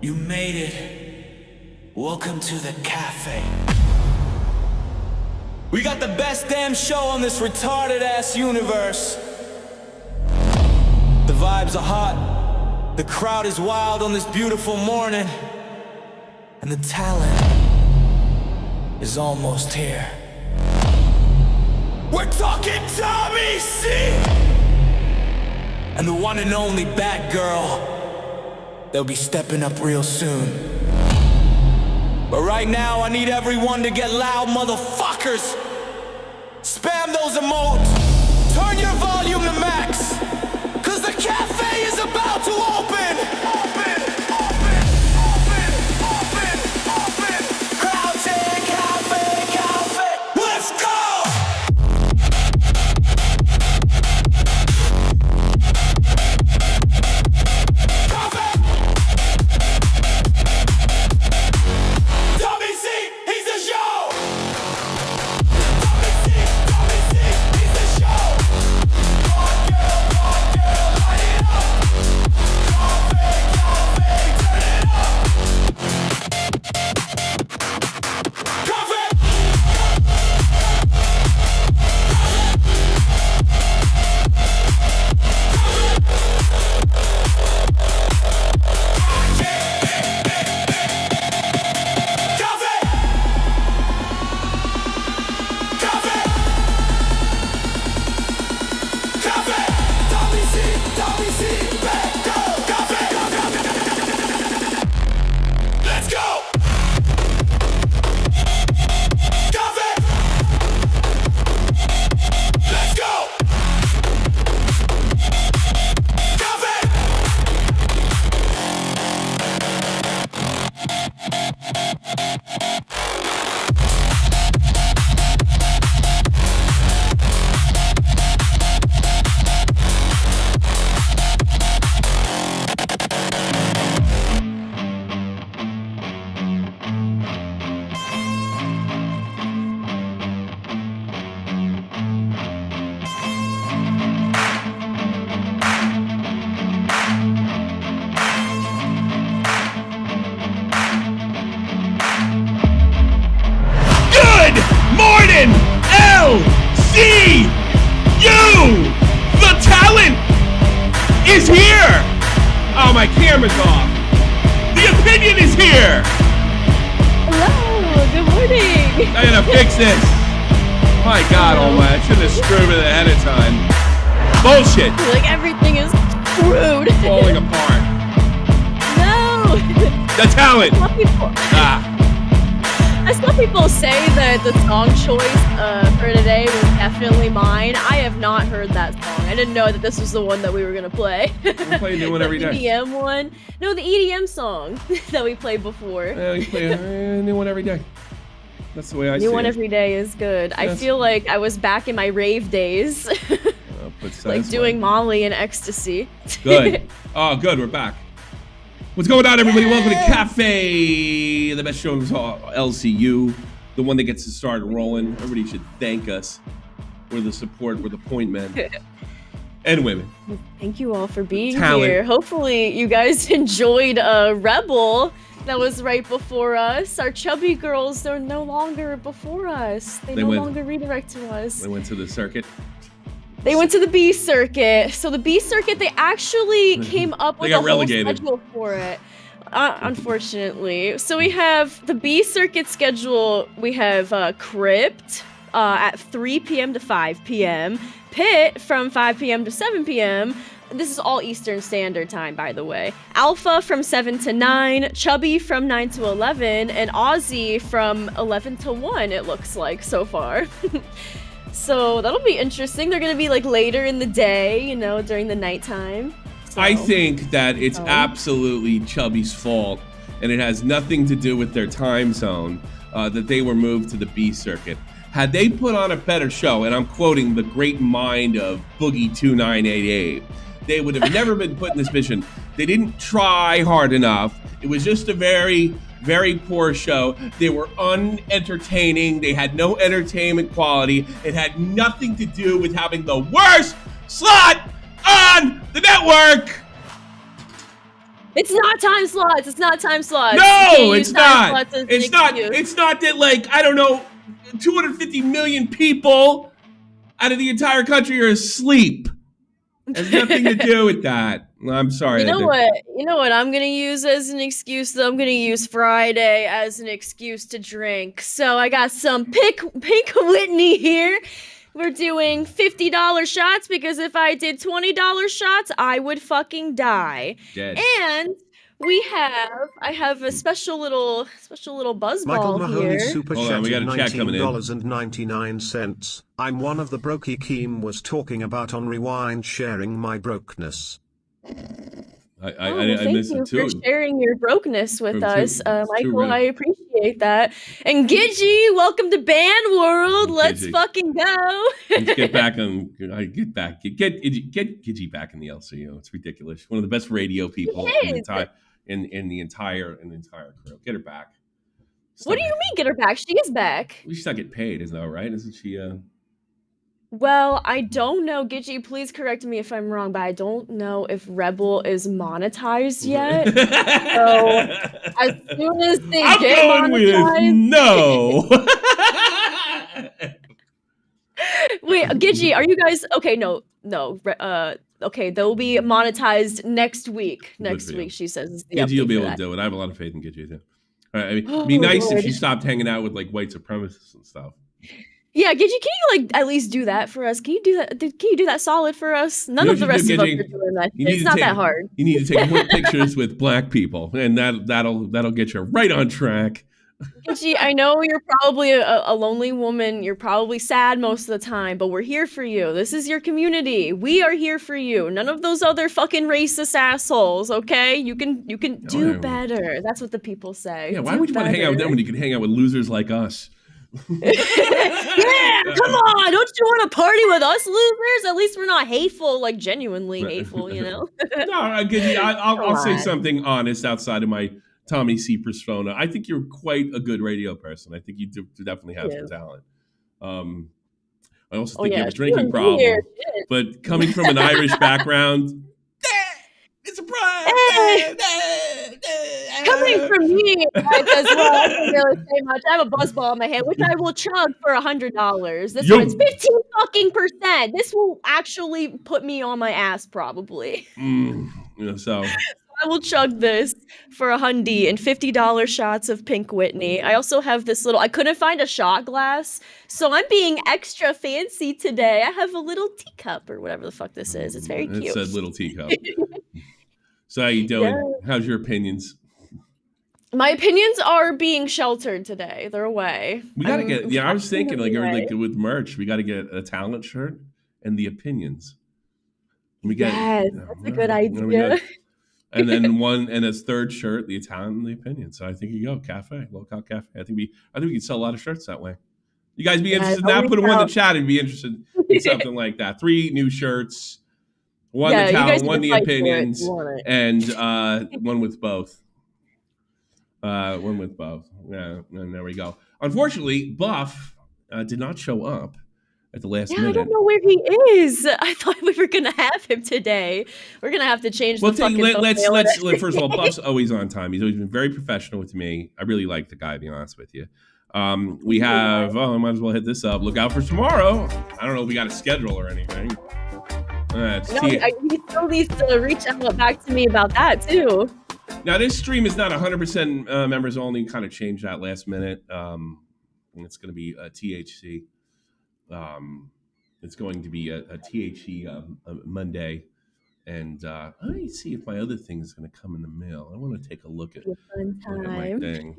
You made it. Welcome to the cafe. We got the best damn show on this retarded ass universe. The vibes are hot. The crowd is wild on this beautiful morning. And the talent is almost here. We're talking Tommy C! And the one and only BATGORL. They'll be stepping up real soon. But right now, I need everyone to get loud, motherfuckers! Spam those emotes! Turn your volume to max! Cause the cafe is about to open! Open! Open! Open! Open! Open! Crouching cafe! Cafe! Let's go! The talent is here! Oh, my camera's off. The opinion is here! Hello, good morning. I gotta fix this. My God, oh my, I should have screwed it ahead of time. Bullshit. Like everything is screwed. Falling apart. No. The talent. I saw people say that the song choice for today was definitely mine. I have not heard that song. I didn't know that this was the one that we were going to play. We play a new one every day. The EDM one? No, the EDM song that we played before. Yeah, we play a new one every day. That's the way I see it. New one every day is good. Yes. I feel like I was back in my rave days. Like doing Molly and ecstasy. Good. Oh, good. We're back. What's going on, everybody? Welcome to Cafe, the best show in LCU, the one that gets us started rolling. Everybody should thank us. We're the support, we're the point men and women. Thank you all for being here. Hopefully you guys enjoyed Rebel that was right before us. Our chubby girls, they're no longer before us. They no longer redirect to us. They went to the circuit. They went to the B circuit. So the B circuit, they actually came up with a whole schedule for it. Unfortunately. So we have the B circuit schedule. We have Crypt at 3 p.m. to 5 p.m. Pit from 5 p.m. to 7 p.m. This is all Eastern Standard Time, by the way. Alpha from 7 to 9. Chubby from 9 to 11. And Aussie from 11 to 1, it looks like, so far. So that'll be interesting. They're gonna be like later in the day, you know, during the nighttime. So. I think that it's absolutely Chubby's fault, and it has nothing to do with their time zone, that they were moved to the B circuit. Had they put on a better show, and I'm quoting the great mind of Boogie 2988, they would have never been put in this mission. They didn't try hard enough. It was just a very poor show. They were unentertaining. They had no entertainment quality. It had nothing to do with having the worst slot on the network. It's not time slots. It's not time slots. No, it's not. It's not. It's not that, like, I don't know, 250 million people out of the entire country are asleep. It has nothing to do with that. I'm sorry. You know what? You know what I'm gonna use as an excuse, though? I'm gonna use Friday as an excuse to drink. So I got some Pink Whitney here. We're doing $50 shots because if I did $20 shots, I would fucking die. Dead. And I have a special little buzz Michael ball Mahoney here. super Hold on, we got a chat coming in. $19.99. I'm one of the brokey Keem was talking about on Rewind, sharing my brokenness. I missed it too. Thank you for sharing your brokenness with us, Michael. I appreciate that. And Gidgy, welcome to Band World. Let's fucking go. Let's get back on. Get Gidgy back in the LCU. It's ridiculous. One of the best radio people in the entire crew. Get her back. What do you mean, get her back? She is back. She's not getting paid, isn't that right? Isn't she? Well, I don't know. Gidgy, please correct me if I'm wrong, but I don't know if Rebel is monetized yet. So as soon as they get monetized, no. Wait, Gidgy, are you guys okay? No. Okay, they'll be monetized next week. Next week, she says. Is the Gidgy will be able to do it. I have a lot of faith in Gidgy too. I mean, it'd be nice if she stopped hanging out with like white supremacists and stuff. Yeah, Gidgy, can you like at least do that for us? Can you do that? Can you do that solid for us? None of the rest of us are doing that. It's not that hard. You need to take more pictures with black people, and that'll get you right on track. Gidgy, I know you're probably a lonely woman. You're probably sad most of the time, but we're here for you. This is your community. We are here for you. None of those other fucking racist assholes. Okay, you can do better. That's what the people say. Yeah, why would you want to hang out with them when you can hang out with losers like us? Yeah, come on! Don't you want to party with us, losers? At least we're not hateful, like genuinely hateful, you know. No, I'll say something honest outside of my Tommy C persona. I think you're quite a good radio person. I think you definitely have some talent. I also think you have a drinking problem, but coming from an Irish background, it's a pride. Coming from me as well, I don't really say much. I have a buzz ball in my hand, which I will chug for $100. This one's 15%. This will actually put me on my ass, probably. So I will chug this for $100 and $50 shots of Pink Whitney. I also have this little. I couldn't find a shot glass, so I'm being extra fancy today. I have a little teacup or whatever the fuck this is. It's very cute. It's a little teacup. So how you doing? Yeah. How's your opinions? My opinions are being sheltered today. They're away. We gotta get. Yeah, I was thinking like with merch, we got to get a talent shirt and the opinions. We get. Yes, that's a good idea. And then a third shirt, the Italian and the opinion. So I think you go local cafe. I think we can sell a lot of shirts that way. You guys be interested in that? Put one in the chat and be interested in something like that. 3 new shirts. One the talent, one the opinions, and one with both. One with both. Yeah, and there we go. Unfortunately, Buff did not show up at the last minute. I don't know where he is. I thought we were gonna have him today. We're gonna have to change the fucking let's first of all, Buff's always on time. He's always been very professional with me. I really like the guy, to be honest with you. We have I might as well hit this up. Look out for tomorrow. I don't know if we got a schedule or anything. He still needs to reach out back to me about that too. Now this stream is not 100% members only. Kind of changed that last minute. And it's going to be a THC. It's going to be a THC Monday, and let me see if my other thing is going to come in the mail. I want to take a look at my thing.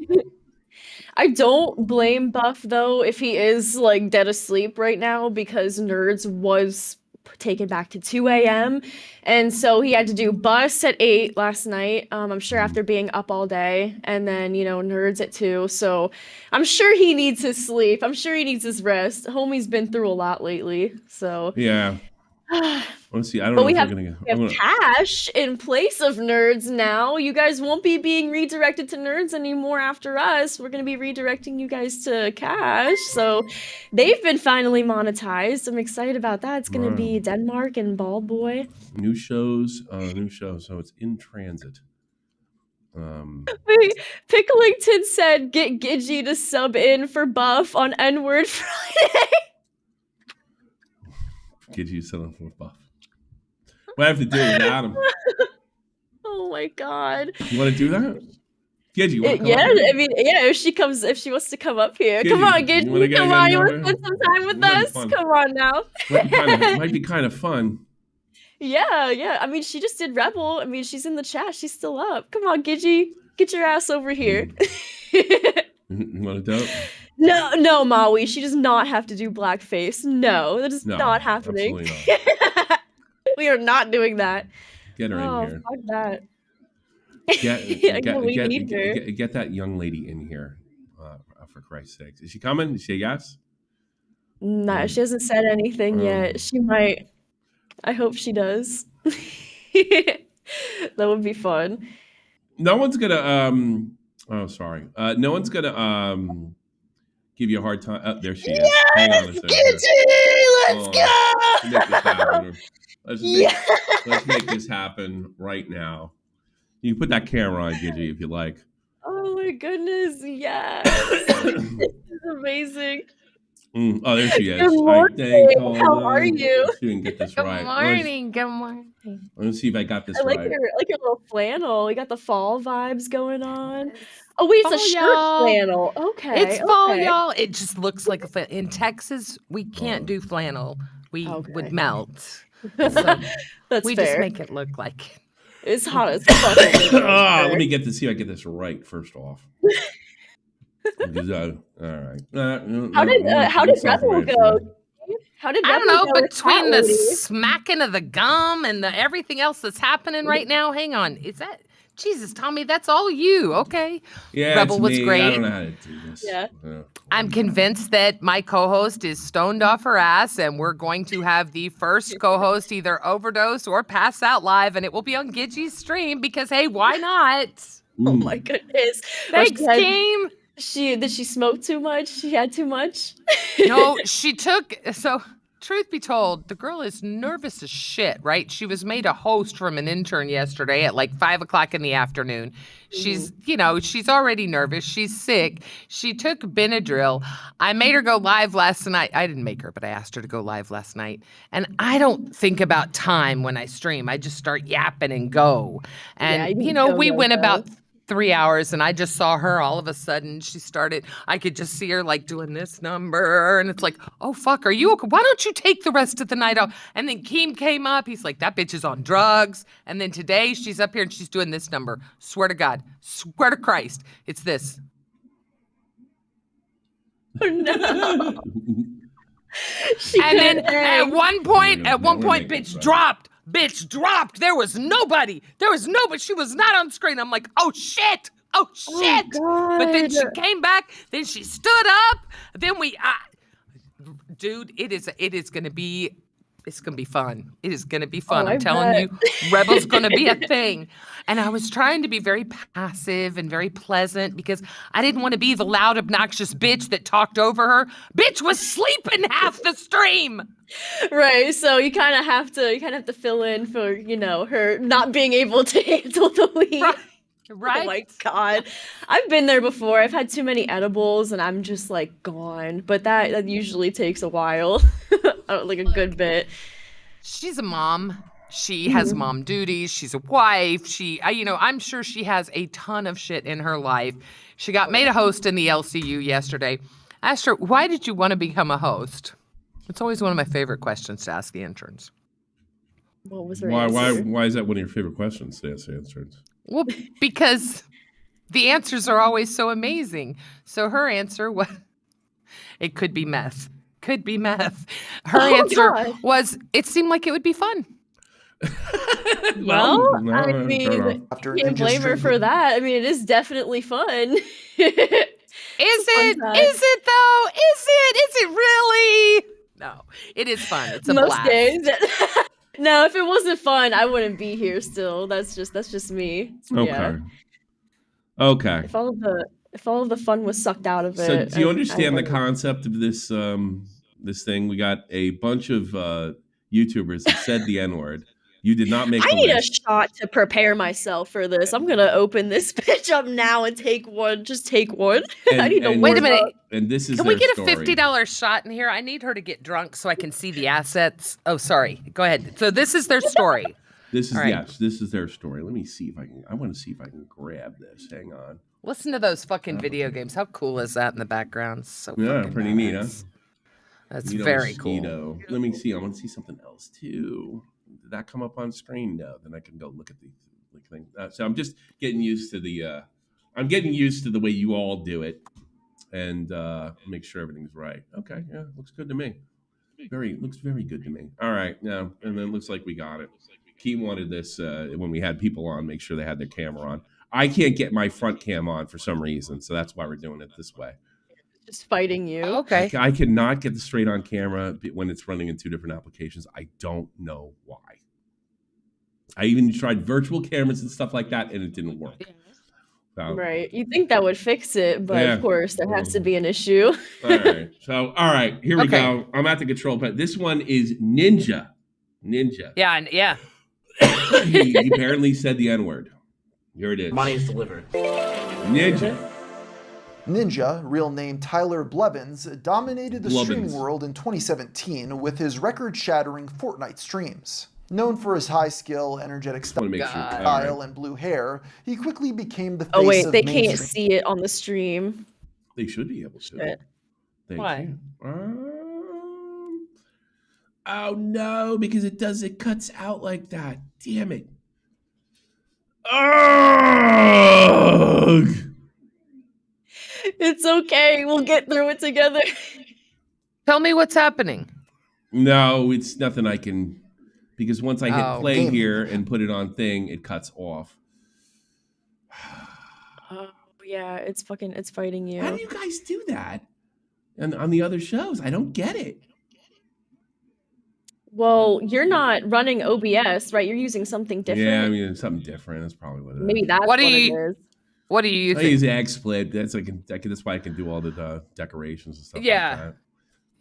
I don't blame Buff though if he is like dead asleep right now, because Nerds was taken back to 2 a.m. and so he had to do bus at 8 last night. I'm sure after being up all day, and then Nerds at 2. So I'm sure he needs his sleep. I'm sure he needs his rest. Homie's been through a lot lately. So yeah. Let's see. I don't know if we have Cash in place of Nerds now. You guys won't be being redirected to Nerds anymore after us. We're going to be redirecting you guys to Cash. So they've been finally monetized. I'm excited about that. It's going to be Denmark and Bald Boy. New shows. So it's in transit. Wait, Picklington said get Gidgy to sub in for buff on N-word Friday. Gidgy selling for buff. What I have to do with Adam? Oh my god. You want to do that? Gidgy, you want to come Yeah, up here? I mean, yeah, if she wants to come up here. Gidgy, Come on, Gidgy. you wanna get Come a on, you number? want to spend some time with Might be us? fun. Come on now. Might be kind of fun. Yeah. I mean, she just did Rebel. I mean, she's in the chat. She's still up. Come on, Gidgy. Get your ass over here. You want to do it? No, Maui. She does not have to do blackface. No, that is not happening. Absolutely not. We are not doing that. Get her in here. Fuck that. Get that young lady in here, for Christ's sakes. Is she coming? Is she a yes? Nah, she hasn't said anything yet. She might. I hope she does. That would be fun. No one's gonna oh sorry. No one's gonna give you a hard time. Oh, there she is. Yes, Hang on a second. Let's make this happen right now. You can put that camera on, Gidgy, if you like. Oh my goodness, yes. This is amazing. Oh, there she is. Good morning. How are you? Let's see if we can get this right. Good morning. Let me see if I got this I like right. your little flannel. You got the fall vibes going on. Oh wait, it's Fall, a shirt y'all. flannel. Okay. It's fall, okay. y'all. It just looks like a flannel. In Texas, we can't do flannel. We would melt. So That's we fair. just make it look like It's hot as fuck. Let me get to see if I get this right first off. All right. How did Rebel go? How did I Rebel don't know, go with between Cat the Lady? smacking of the gum and the everything else that's happening right now. Hang on. Is that Jesus, Tommy, that's all you. Okay. Yeah, Rebel it's was me. great. I don't know how to do this. Yeah. I'm convinced that my co-host is stoned off her ass, and we're going to have the first co-host either overdose or pass out live, and it will be on Gidgy's stream because, hey, why not? Oh my goodness. Thanks, Game. Did she smoke too much? She had too much? No, she took, so truth be told, the girl is nervous as shit, right? She was made a host from an intern yesterday at like 5 o'clock in the afternoon. She's, she's already nervous. She's sick. She took Benadryl. I made her go live last night. I didn't make her, but I asked her to go live last night. And I don't think about time when I stream. I just start yapping and go. And, we went about 3 hours and I just saw her all of a sudden. I could just see her like doing this number. And it's like, oh, fuck, are you okay? Why don't you take the rest of the night off? And then Keem came up. He's like, that bitch is on drugs. And then today she's up here and she's doing this number. Swear to God, swear to Christ, it's this. Oh, no. And then at one point, bitch dropped. Bitch dropped. There was nobody. She was not on screen. I'm like, oh shit. Oh shit. Oh, but then she came back. Then she stood up. Then dude, it's gonna be fun. It is gonna be fun. I'm telling you, Rebel's gonna be a thing. And I was trying to be very passive and very pleasant because I didn't want to be the loud, obnoxious bitch that talked over her. Bitch was sleeping half the stream. Right, so you kind of have to fill in for her not being able to handle the lead. Right. Oh my god, I've been there before. I've had too many edibles and I'm just like gone. But that usually takes a while, like a good bit. She's a mom. She has mom duties. She's a wife. I'm sure she has a ton of shit in her life. She got made a host in the LCU yesterday. I asked her, why did you want to become a host? It's always one of my favorite questions to ask the interns. What was her answer? Why is that one of your favorite questions to ask the interns? Well, because the answers are always so amazing. So her answer was, it could be meth. Could be meth. Her answer was, it seemed like it would be fun. Well, I mean, you can't blame her for that. I mean, it is definitely fun. Is it? Is it though? Is it really? No, it is fun. It's a blast. Days. No, if it wasn't fun, I wouldn't be here still. That's just me. Okay. Yeah. Okay. If all of the fun was sucked out of it. So do you understand the concept of this this thing? We got a bunch of YouTubers that said the N-word. You did not make the I need list. a shot to prepare myself for this. I'm gonna open this bitch up now and take one. Just take one. I need to wait a minute. And this is Can we get story. a $50 shot in here? I need her to get drunk so I can see the assets. Oh, sorry. Go ahead. So this is their story. This is right. Yes, this is their story. Let me see if I can. I want to see if I can grab this. Hang on. Listen to those fucking video games. How cool is that in the background? So Yeah, pretty neat, huh? That's very cool. Let me see. I want to see something else too. Did that come up on screen? No. Then I can go look at the thing. So I'm just getting used to the. I'm getting used to the way you all do it, and make sure everything's right. Okay, yeah, looks good to me. Looks very good to me. All right, now and then looks like we got it. Key wanted this when we had people on. Make sure they had their camera on. I can't get my front cam on for some reason, so that's why we're doing it this way. Just fighting you. Okay. I cannot get the straight on camera when it's running in two different applications. I don't know why. I even tried virtual cameras and stuff like that, and it didn't work. Right. You'd think that would fix it, but of course there has to be an issue. All right. Here we go. I'm at the control pad. This one is Ninja. Yeah. He apparently said the N-word. Here it is. Money is delivered. Ninja. Ninja, real name Tyler Blevins, dominated the streaming world in 2017 with his record-shattering Fortnite streams. Known for his high skill, energetic style, and blue hair, he quickly became the face Oh wait, of they mainstream. can't see it on the stream. They should be able to. Why? Oh no, because it cuts out like that. Damn it. Ugh. It's okay. We'll get through it together. Tell me what's happening. No, it's nothing I can, because once I hit play here and put it on thing, it cuts off. Oh yeah, it's fighting you. How do you guys do that? And on the other shows, I don't get it. Well, you're not running OBS, right? You're using something different. Yeah, I mean, it's something different. That's probably what it is. Maybe that's what it is. What do you I think? use XSplit. That's why I can do all the decorations and stuff like that.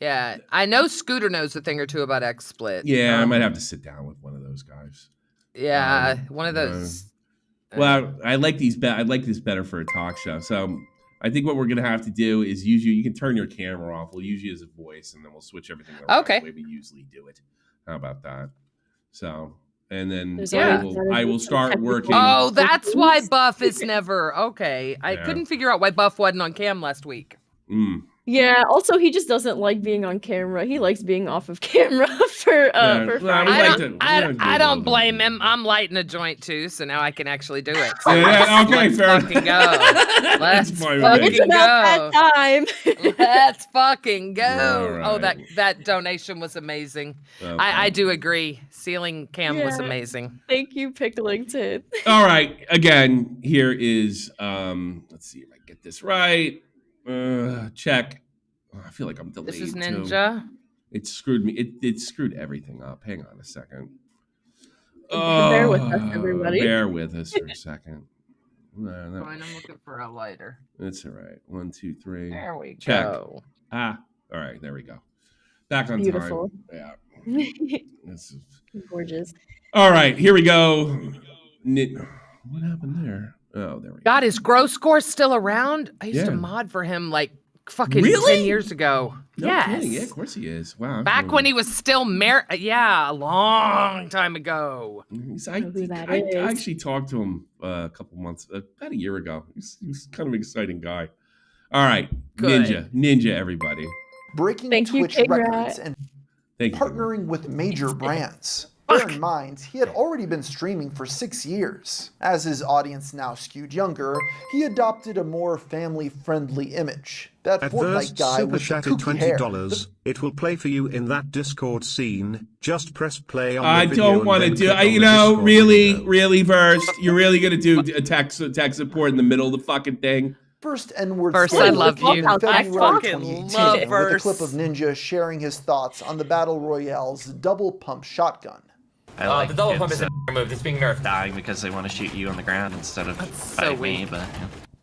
Yeah, I know Scooter knows a thing or two about XSplit. Yeah, I might have to sit down with one of those guys. Yeah, one of those. Well, I like these. I like this better for a talk show. So I think what we're gonna have to do is you can turn your camera off. We'll use you as a voice, and then we'll switch everything around the way we usually do it. How about that? So. And then I will start working. Oh, that's why Buff is never okay. I couldn't figure out why Buff wasn't on cam last week. Yeah. Also, he just doesn't like being on camera. He likes being off of camera for fun. I don't blame him. I'm lighting a joint too, so now I can actually do it. So okay, fair. Fucking go. Let's fucking it's about that time. Let's fucking go. Right. Oh, that donation was amazing. Okay. I do agree. Ceiling cam was amazing. Thank you, Picklington. All right. Again, here is let's see if I get this right. Check. Oh, I feel like I'm delayed. This is Ninja. Too. It screwed me. It screwed everything up. Hang on a second. Bear with us, everybody. Bear with us for a second. Fine, I'm looking for a lighter. That's all right. 1, 2, 3. There we go. All right. There we go. Back on Beautiful. time. Yeah. This is gorgeous. All right. Here we go. What happened there? Oh, there we go. God, is Grow Score still around? I used to mod for him like fucking 10 years ago. No kidding. Yeah, of course he is. Wow. Back when he was still married. Yeah, a long time ago. I actually talked to him a couple months, about a year ago. He's kind of an exciting guy. All right. Good. Ninja, everybody. Breaking Twitch records and partnering with major brands. Bear in mind, he had already been streaming for 6 years. As his audience now skewed younger, he adopted a more family-friendly image. That Fortnite guy with the kooky hair. $20. It will play for you in that Discord scene. Just press play on I the video. don't want to do. Really, Verse. You're really gonna do a tech support in the middle of the fucking thing? First N-word. First, I love you. I fucking love Verse. With a clip of Ninja sharing his thoughts on the Battle Royale's double pump shotgun. I like the double pump is a move. It's being nerfed. Dying because they want to shoot you on the ground instead of fighting me, but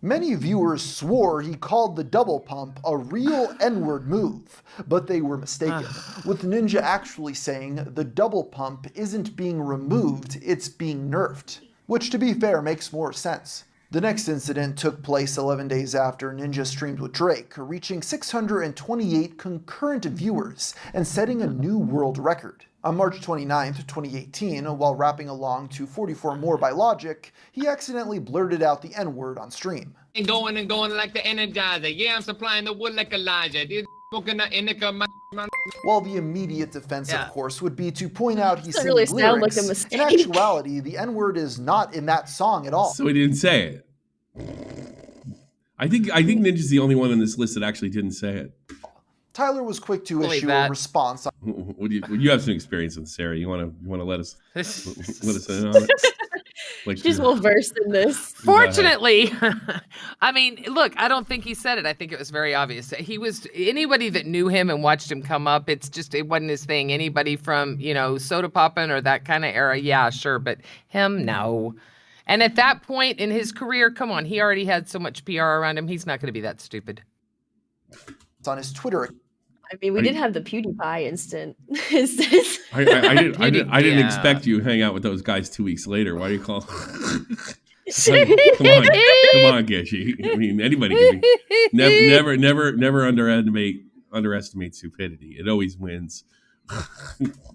Many viewers swore he called the double pump a real N-word move, but they were mistaken, with Ninja actually saying the double pump isn't being removed, it's being nerfed, which to be fair makes more sense. The next incident took place 11 days after Ninja streamed with Drake, reaching 628 concurrent viewers and setting a new world record. On March 29th, 2018, while rapping along to 44 More by Logic, he accidentally blurted out the N-word on stream. And going like the Energizer. Yeah, I'm supplying the wood like Elijah. While the immediate defense, of course, would be to point out he's singing really lyrics. sound like a mistake. In actuality, the N-word is not in that song at all. So he didn't say it. I think Ninja's the only one on this list that actually didn't say it. Tyler was quick to issue a response. You have some experience with Sarah. You want to let us in on it? Like, she's well versed in this. Fortunately, I mean, look, I don't think he said it. I think it was very obvious. He was anybody that knew him and watched him come up. It wasn't his thing. Anybody from Soda Poppin' or that kind of era, yeah, sure, but him, no. And at that point in his career, come on, he already had so much PR around him. He's not going to be that stupid. It's on his Twitter. I mean, we did have the PewDiePie instant. I didn't expect you to hang out with those guys 2 weeks later. Why do you call? Come on, Gidgy. I mean, anybody can be. Never underestimate stupidity. It always wins.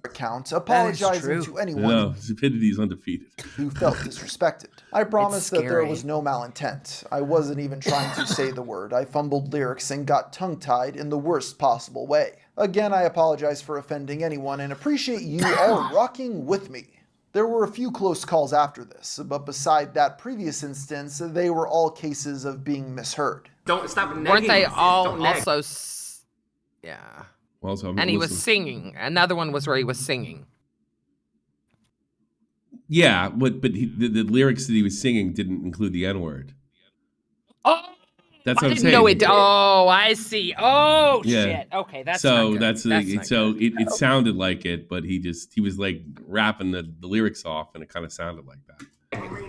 Account apologizing to anyone. No, stupidity is undefeated. Who felt disrespected. I promise that there was no malintent. I wasn't even trying to say the word. I fumbled lyrics and got tongue-tied in the worst possible way. Again, I apologize for offending anyone and appreciate you all rocking with me. There were a few close calls after this, but beside that previous instance, they were all cases of being misheard. Don't stop negging. Weren't they all also? Yeah. Well, so and he was singing. Another one was where he was singing. Yeah, but the lyrics that he was singing didn't include the N-word. Oh, that's what I'm saying. I didn't know it. Oh, I see. Oh, yeah. Shit. Okay, that's so not good. It sounded like it, but he was like rapping the lyrics off, and it kind of sounded like that.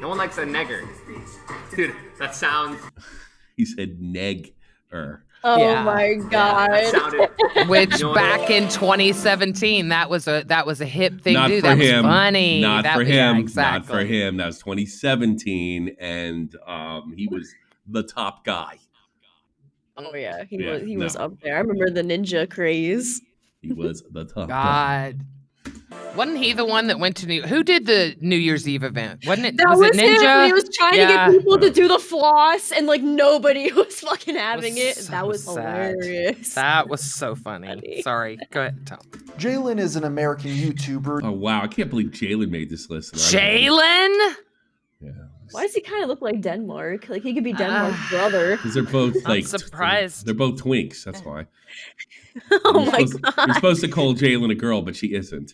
No one likes a negger, dude. That sounds. He said neg-er. Oh my God! Which back in 2017, that was a hip thing. Not to do. For that him. Was funny. Not that for was, him. Yeah, exactly. Not for him. That was 2017, and he was the top guy. Oh yeah, he was up there. I remember the Ninja craze. He was the top guy. Wasn't he the one that went to who did the New Year's Eve event? Wasn't it? Was it Ninja? Him. He was trying to get people to do the floss, and like nobody was fucking having it. So that was hilarious. That was so funny. Sorry, go ahead, Tom. Jalen is an American YouTuber. Oh wow, I can't believe Jalen made this list. Jalen? Yeah. Why does he kind of look like Denmark? Like he could be Denmark's brother. Because they're both like. I'm surprised. They're both twinks. That's why. Oh my God! You're supposed to call Jalen a girl, but she isn't.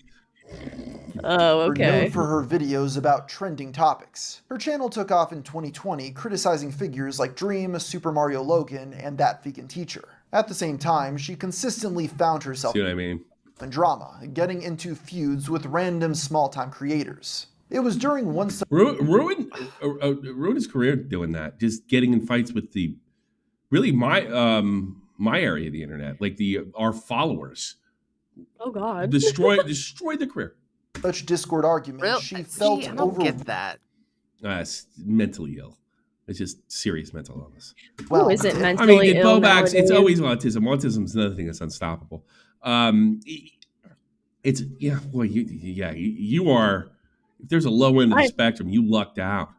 Oh, okay. Known for her videos about trending topics. Her channel took off in 2020, criticizing figures like Dream, Super Mario Logan, and That Vegan Teacher. At the same time, she consistently found herself in drama, getting into feuds with random small-time creators. It was during one... Ruined his career doing that, just getting in fights with my area of the internet, like our followers. Oh God! Destroyed the career. Such Discord arguments, she felt I don't get that. It's mentally ill. It's just serious mental illness. Well, is it mentally ill? Bobax, it's always autism. Autism is another thing that's unstoppable. It's you are. If there's a low end of the spectrum, you lucked out.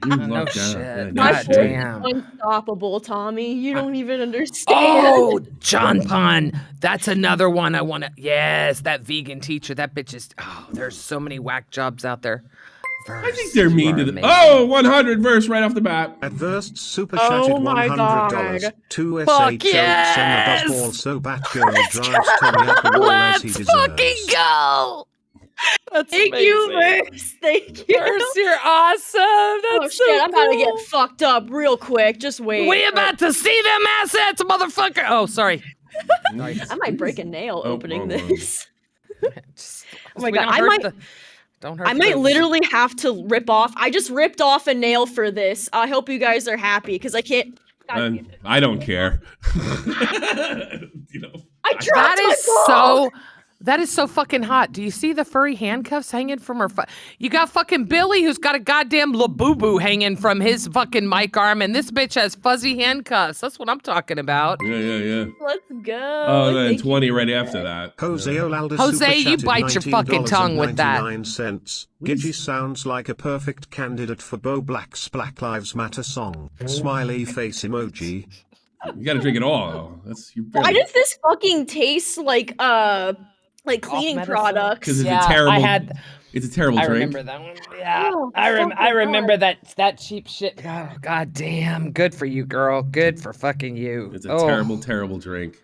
No shit. God damn. Unstoppable, Tommy. You don't even understand. Oh, John Pun. That's another one I want to. Yes, that vegan teacher. That bitch is. Oh, there's so many whack jobs out there. I think they're mean to the. Oh, 100 verse right off the bat. At Verst super chatted $100. 2 SA jokes yes! and the buzzball so BATGORL drives Tommy up the wall as he deserves. Let's fucking go! That's Thank amazing. you, Verse. Thank you. Verse, you're awesome. That's shit, so I'm about to get fucked up real quick. Just wait. We about to see them assets, motherfucker. Oh, sorry. I might break a nail opening this. Oh my God, Don't hurt. I might literally have to rip off. I just ripped off a nail for this. I hope you guys are happy because I can't. I don't care. I dropped my ball. That is so fucking hot. Do you see the furry handcuffs hanging from her? You got fucking Billy, who's got a goddamn labubu hanging from his fucking mic arm, and this bitch has fuzzy handcuffs. That's what I'm talking about. Yeah. Let's go. Oh, then 20 right after that. Jose Olalda Jose, you bite your fucking tongue with that. GIDGY sounds like a perfect candidate for Bo Black's Black Lives Matter song. Smiley face emoji. You gotta drink it all. Though. Why does this fucking taste like cleaning products? Because it's a terrible. It's a terrible drink. I remember that one. Yeah, I remember that cheap shit. Oh, god damn. Good for you, girl. Good for fucking you. It's a terrible, terrible drink.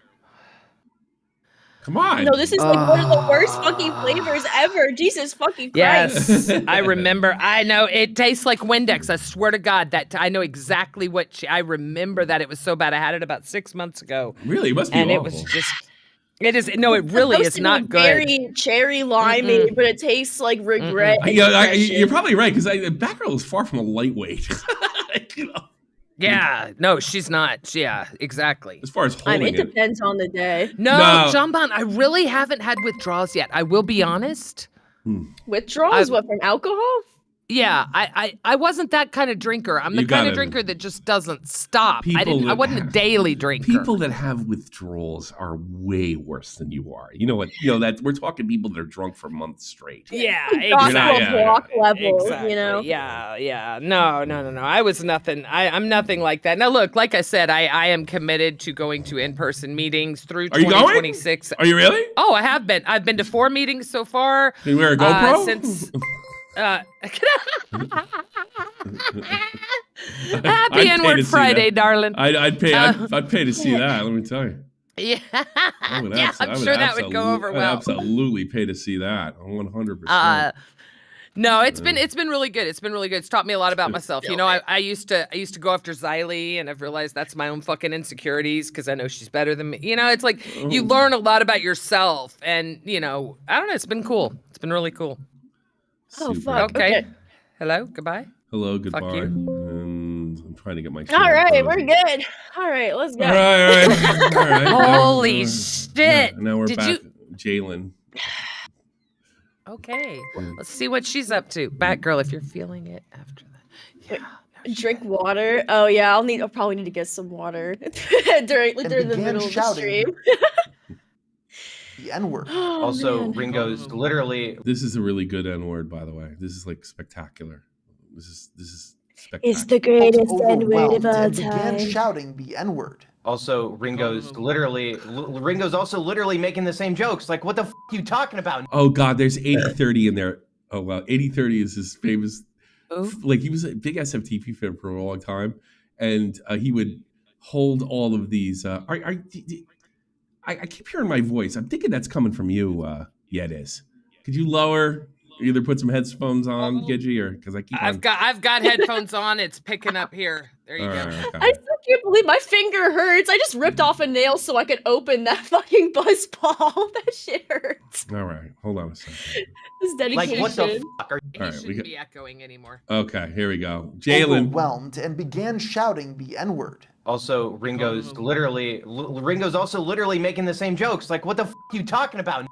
Come on. No, this is like one of the worst fucking flavors ever. Jesus fucking Christ. Yes, I remember. I know it tastes like Windex. I swear to God that I know exactly what. I remember that it was so bad. I had it about 6 months ago. Really, it must be. And awful. It was just. It is no. It really is not good. Very cherry limey, but it tastes like regret. You're probably right because Batgirl is far from a lightweight. Yeah, no, she's not. Yeah, exactly. As far as holding it depends on the day. No, John Bond, I really haven't had withdrawals yet. I will be honest. Withdrawals? What, from alcohol? Yeah, I wasn't that kind of drinker. I'm the kind of drinker that just doesn't stop. I wasn't a daily drinker. People that have withdrawals are way worse than you are. You know what? That we're talking people that are drunk for months straight. Yeah, exactly. Level, exactly. You know? Yeah. No. I was nothing. I'm nothing like that. Now look, like I said, I am committed to going to in-person meetings through 2026. Are you really? Oh, I have been. I've been to 4 meetings so far. Can you wear a GoPro? Since Happy N-word Friday, darling. I'd pay to see that. Let me tell you. Yeah, I'm sure that would go over well. I'd absolutely pay to see that. 100%. No, it's been really good. It's been really good. It's taught me a lot about myself. You know, I used to go after Xylee, and I've realized that's my own fucking insecurities because I know she's better than me. You know, it's like you learn a lot about yourself, and I don't know. It's been cool. It's been really cool. Oh, fuck. Okay. Hello. Goodbye. Hello. Goodbye. Fuck you. And I'm trying to get my. All right, we're good. All right, let's go. All right. Holy shit! Now we're back. Jalen. Okay. Let's see what she's up to. Batgirl, if you're feeling it after that. Yeah. Drink water. Oh yeah, I'll probably need to get some water during the middle of the stream. The N-word. Also, Ringo's literally. This is a really good N-word, by the way. This is like spectacular. This is spectacular. It's the greatest N-word of all time. Began shouting the N-word. Also, Ringo's also literally making the same jokes. Like, what the f*** are you talking about? Oh God, there's 80-30 in there. Oh wow, 80-30 is his famous. Like he was a big SFTP fan for a long time, and he would hold all of these. I keep hearing my voice. I'm thinking that's coming from you, Yedis. Could you lower? Either put some headphones on, GIDGY, or because I've got headphones on. It's picking up here. There you go. Okay. I still can't believe my finger hurts. I just ripped off a nail so I could open that fucking buzz ball. That shit hurts. All right, hold on a second. This dedication. Like, what the fuck are you? Shouldn't be echoing anymore. Okay, here we go. Jalen. Overwhelmed and began shouting the N-word. Also, Ringo's also literally making the same jokes. Like, what the f*** are you talking about?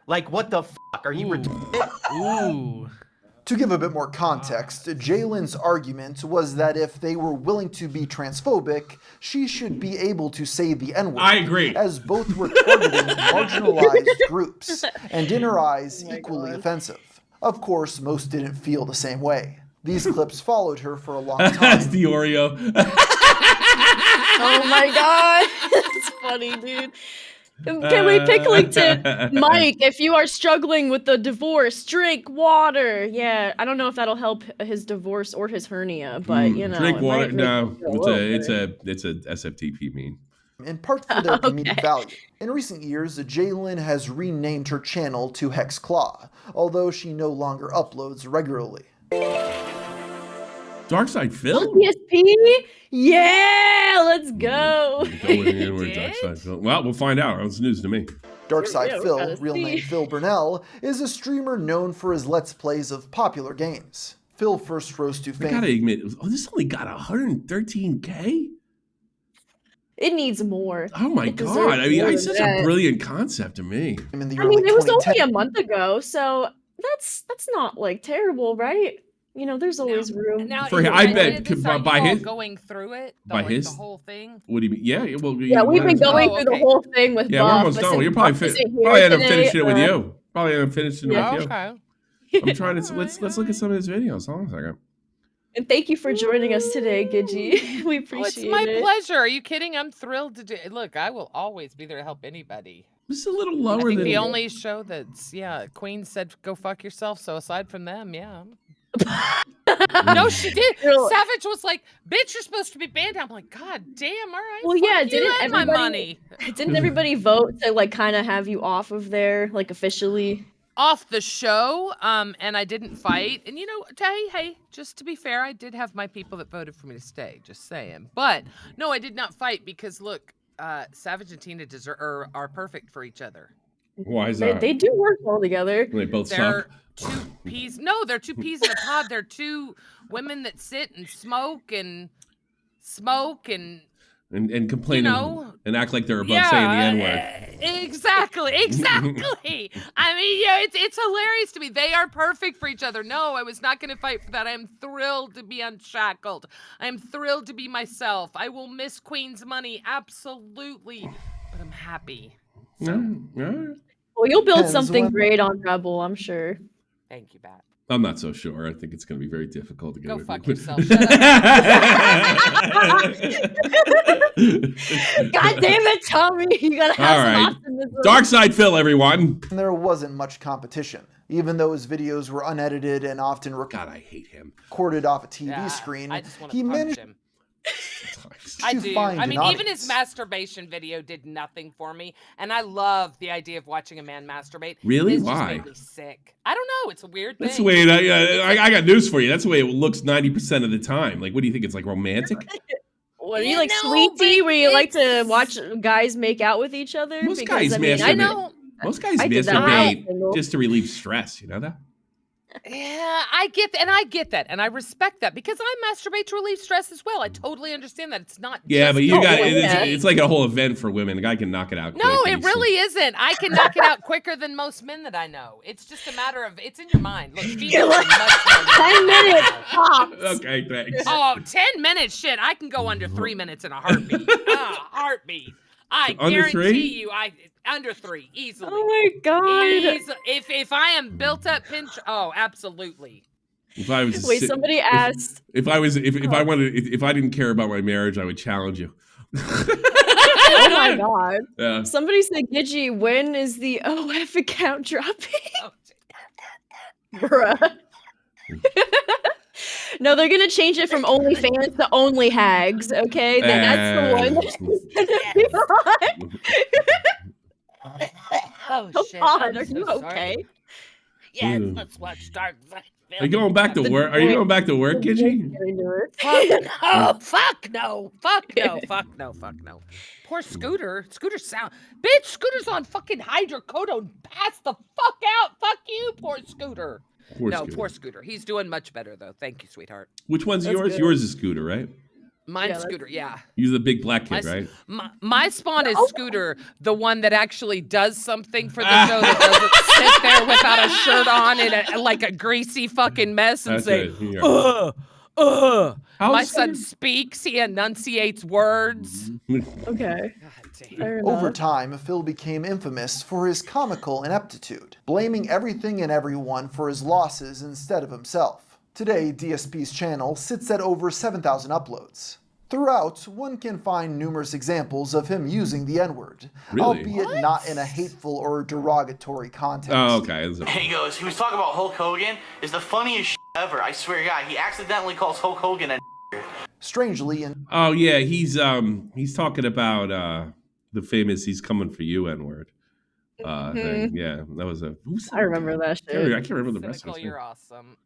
Like, what the fuck? Are you retarded? Ooh. To give a bit more context, Jalen's argument was that if they were willing to be transphobic, she should be able to say the N-word. I agree. As both were targeting marginalized groups, and in her eyes, equally offensive. Of course, most didn't feel the same way. These clips followed her for a long time. That's the Oreo. Oh my god. That's funny, dude. Can we pick to Mike, if you are struggling with the divorce, drink water. Yeah, I don't know if that'll help his divorce or his hernia, but drink water. No, it's a SFTP meme. In part for their comedic value. In recent years, Jalen has renamed her channel to Hex Claw, although she no longer uploads regularly. Darkside Phil? PSP? Yeah, let's go. Darkside Phil. Well, we'll find out. It's news to me. Darkside Phil, real name Phil Burnell, is a streamer known for his Let's Plays of popular games. Phil first rose to fame. I gotta admit, this only got 113K? It needs more. Oh my god! I mean, it's such a brilliant concept to me. I mean, it was only a month ago, so that's not like terrible, right? You know, there's always room. Now, I bet by his going through it, the whole thing. What do you mean? Yeah, well, yeah, we've been going through the whole thing with. Yeah, we're almost done. You're probably end up finishing it with you. Probably end up finishing it with you. Okay. I'm trying to let's look at some of his videos. Hold on a second. And thank you for joining us today, Gidgy. We appreciate it. It's my pleasure. Are you kidding? I'm thrilled to do it. Look, I will always be there to help anybody. This is a little lower than... I think the only show that's, Queen said go fuck yourself, so aside from them, yeah. No, she did. Savage was like, bitch, you're supposed to be banned. I'm like, god damn, all right. Well, yeah, didn't everybody vote to like kind of have you off of there, like officially? Off the show, and I didn't fight. And you know, hey, just to be fair, I did have my people that voted for me to stay, just saying. But no, I did not fight because look, Savage and Tina are perfect for each other. Why is that? They do work well together. They both suck. Two peas. No, they're two peas in a pod. They're two women that sit and smoke and complain, you know, and act like they're above saying the N-word. Exactly. I mean, yeah, it's hilarious to me. They are perfect for each other. No, I was not going to fight for that. I am thrilled to be unshackled. I am thrilled to be myself. I will miss Queen's money, absolutely, but I'm happy. So. Well, you'll build something great on Rebel, I'm sure. Thank you, Bat. I'm not so sure. I think it's going to be very difficult to get Go away fuck from. yourself. Shut up. God damn it, Tommy. You got to have some optimism. Darkside Phil, everyone. And there wasn't much competition. Even though his videos were unedited and often I hate him. Recorded off a TV screen, he managed him. I do. I mean, even his masturbation video did nothing for me, and I love the idea of watching a man masturbate. Really? It's Why? Just made me sick. I don't know. It's a weird thing. That's the way I got news for you. That's the way it looks 90% of the time. Like, what do you think? It's like romantic? What are you like, Sweetie, where you like to watch guys make out with each other? Most guys masturbate. Most guys masturbate just to relieve stress. You know that? Yeah, I get that, and I respect that because I masturbate to relieve stress as well. I totally understand that. It's not. Yeah, but you got it's like a whole event for women. The guy can knock it out. No, it really isn't. I can knock it out quicker than most men that I know. It's just a matter of it's in your mind. Look, females are much more 10 minutes. Okay, thanks. Oh, 10 minutes, shit! I can go under 3 minutes in a heartbeat. Heartbeat. I guarantee you, under 3 easily. Oh my god! If I am built up, absolutely. If I was somebody asked. If I didn't care about my marriage, I would challenge you. Oh my god! Yeah. Somebody said, "Gidgy, when is the OF account dropping?" Bruh. No, they're gonna change it from OnlyFans to Only Hags. Okay, that's the one. Oh shit! God, are you okay? Yes, let's watch Darkside. Are you going back to work? Are you going back to work, Gidgy? Fuck no! Poor Scooter. Scooter's on fucking hydrocodone. Pass the fuck out. Fuck you, poor Scooter. Poor Scooter. He's doing much better though. Thank you, sweetheart. Which one's yours? Good. Yours is Scooter, right? Mine's Scooter, yeah. You're the big black kid, right? My spawn is Scooter, the one that actually does something for the show that doesn't sit there without a shirt on in like a greasy fucking mess and say, My son speaks, he enunciates words. Okay. Over time, Phil became infamous for his comical ineptitude, blaming everything and everyone for his losses instead of himself. Today, DSP's channel sits at over 7,000 uploads. Throughout, one can find numerous examples of him using the N-word, albeit not in a hateful or derogatory context. Oh, okay. He goes, he was talking about Hulk Hogan is the funniest shit ever. I swear to God, he accidentally calls Hulk Hogan a Strangely, oh yeah, he's talking about the famous "He's Coming for You" N-word. Thing. Yeah, that was a. I remember that shit. I can't remember the rest of it. You're awesome.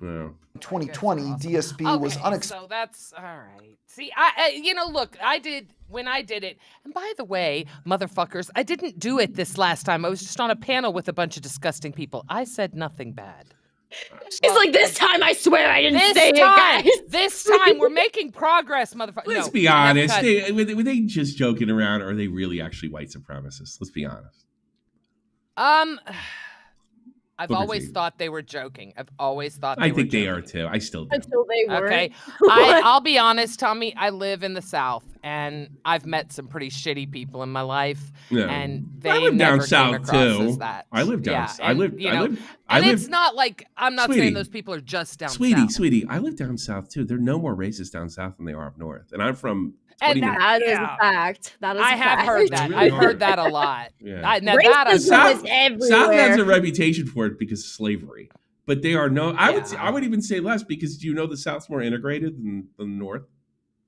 Yeah. 2020, DSP was unexpected. So that's all right. See, you know, look, when I did it, and by the way, motherfuckers, I didn't do it this last time. I was just on a panel with a bunch of disgusting people. I said nothing bad. She's like, this time I swear I didn't say it, guys. This time we're making progress, motherfucker. Let's be honest. Were they just joking around, or are they really actually white supremacists? Let's be honest. I've always thought they were joking. I've always thought I think they are too. I still do. Until they were. Okay. I'll be honest, Tommy. I live in the South, and I've met some pretty shitty people in my life. Yeah. And they I live never down south too. I live down. I live. It's not like I'm not saying those people are just down south. Sweetie, I live down south too. There are no more racists down south than they are up north, and I'm from. And that is a fact. I have heard that. I've heard that a lot. Yeah. South has a reputation for it because of slavery, but they are no. I would even say less because do you know the South's more integrated than the North?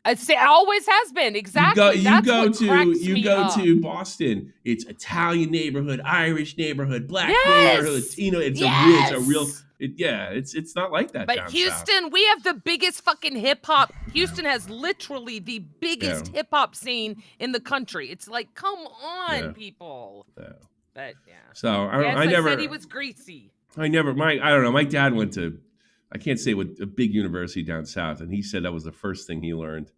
It always has been. Exactly. You go to Boston. It's Italian neighborhood, Irish neighborhood, black neighborhood, Latino. It's a real. It's not like that. But Houston, we have the biggest fucking hip hop. Houston has literally the biggest hip hop scene in the country. It's like, come on, people. Yeah. But So I never said he was greasy. I don't know. My dad went to, I can't say what, a big university down south, and he said that was the first thing he learned,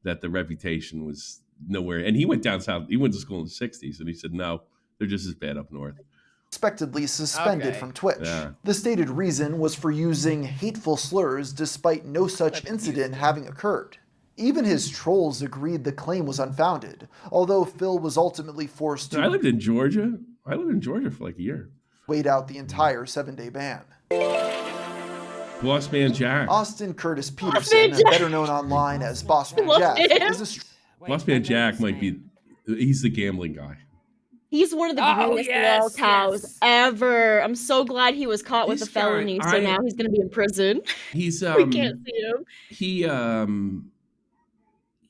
that the reputation was nowhere. And he went down south. He went to school in the '60s, and he said, no, they're just as bad up north. Expectedly suspended from Twitch. Yeah. The stated reason was for using hateful slurs despite no such incident having occurred. Even his trolls agreed the claim was unfounded, although Phil was ultimately forced to... I lived in Georgia. For like a year. Wait out the entire 7-day ban. Boss Man Jack. Austin Curtis Peterson, better known online as Boss Man Jack, is a... Boss Man Jack might be... He's the gambling guy. He's one of the greatest cows ever. I'm so glad he was caught with a felony, so now he's going to be in prison. He's we can't see him.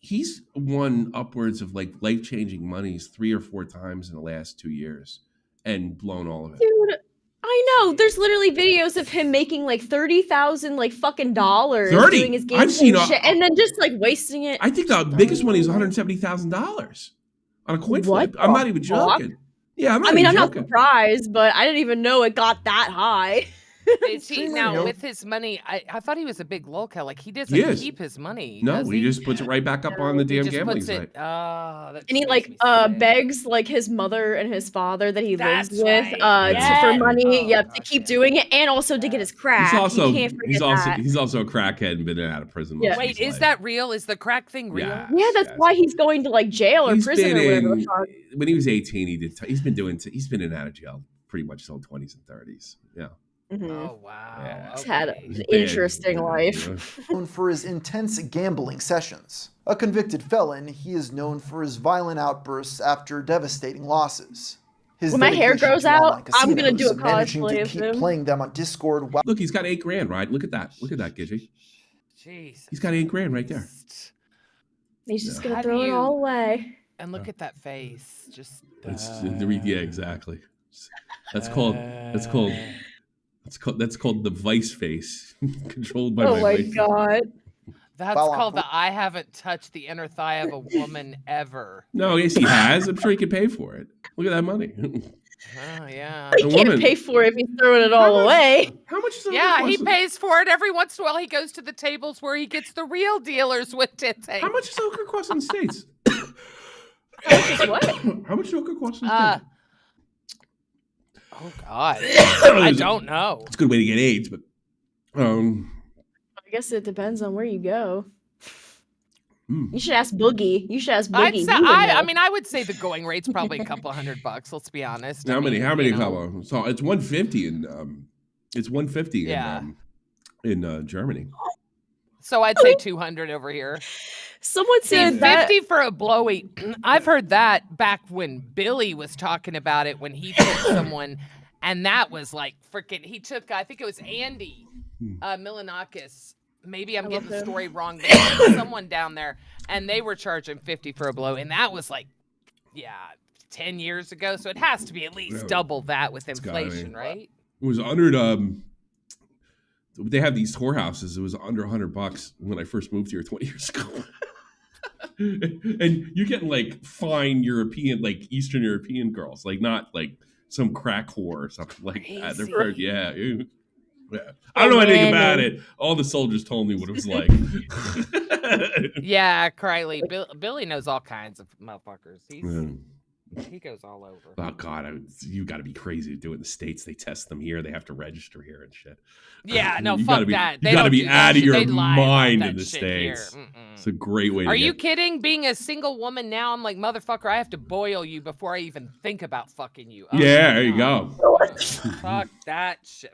He's won upwards of like life-changing monies 3 or 4 times in the last 2 years and blown all of it. Dude, I know. There's literally videos of him making like $30,000 like fucking dollars doing his game shit and then just like wasting it. I think the biggest one is $170,000. On a coin flip. I'm not even joking. Yeah, I'm not surprised, but I didn't even know it got that high. Is he now with his money? I thought he was a big lolcow. Like he doesn't keep his money. No, he just puts it right back up on the damn gambling site. And he like begs like his mother and his father that he lives with for money. To keep doing it and also to get his crack. He's also a crackhead and been out of prison. Wait, is that real? Is the crack thing real? Yeah, that's why he's going to like jail or prison or whatever. When he was 18, he's been in and out of jail pretty much his whole 20s and 30s. Yeah. Mm-hmm. Oh wow! Yeah. He's had an interesting life. Known for his intense gambling sessions. A convicted felon, he is known for his violent outbursts after devastating losses. When my hair grows out, I'm gonna do a cosplay of him. Playing them on Discord. Look, he's got $8,000, right? Look at that, Gidgy. Jeez. He's got $8,000 right there. He's just gonna throw it all away. And look at that face. Just. Exactly. That's called the vice face, controlled by my vice. God. That's called the I haven't touched the inner thigh of a woman ever. No, yes, he has. I'm sure he can pay for it. Look at that money. Oh, yeah. He can't pay for it if he's throwing it all away. How much is it? Yeah, he pays for it every once in a while. He goes to the tables where he gets the real dealers with tits. How much does ochre cost in the States? What? How much does ochre cost in the States? Oh God, I don't know. It's a good way to get AIDS, but I guess it depends on where you go. You should ask Boogie. I would say the going rate's probably a couple $100. Let's be honest. How many? So it's 150 in Germany. So I'd say 200 over here. Someone said that 50 for a blowy. I've heard that back when Billy was talking about it when he took someone, and that was like freaking. He took, I think it was Andy Milanakis. Maybe I'm getting the story wrong. But there was someone down there, and they were charging 50 for a blow, and that was like, 10 years ago. So it has to be at least double that with inflation, right? It was 100. they have these whorehouses. It was under $100 when I first moved here 20 years ago. And you're getting like fine European, like Eastern European girls, like not like some crack whore or something like that. They're yeah. I don't know anything about it. All the soldiers told me what it was like. Yeah, Criley. Billy knows all kinds of motherfuckers. He goes all over. Oh God, you got to be crazy to do it in the States. They test them here. They have to register here and shit. Yeah, no, fuck that. You got to be out of your mind in the States. It's a great way to Are you kidding? Being a single woman now, I'm like, motherfucker, I have to boil you before I even think about fucking you. Oh, yeah, there you go. Fuck that shit.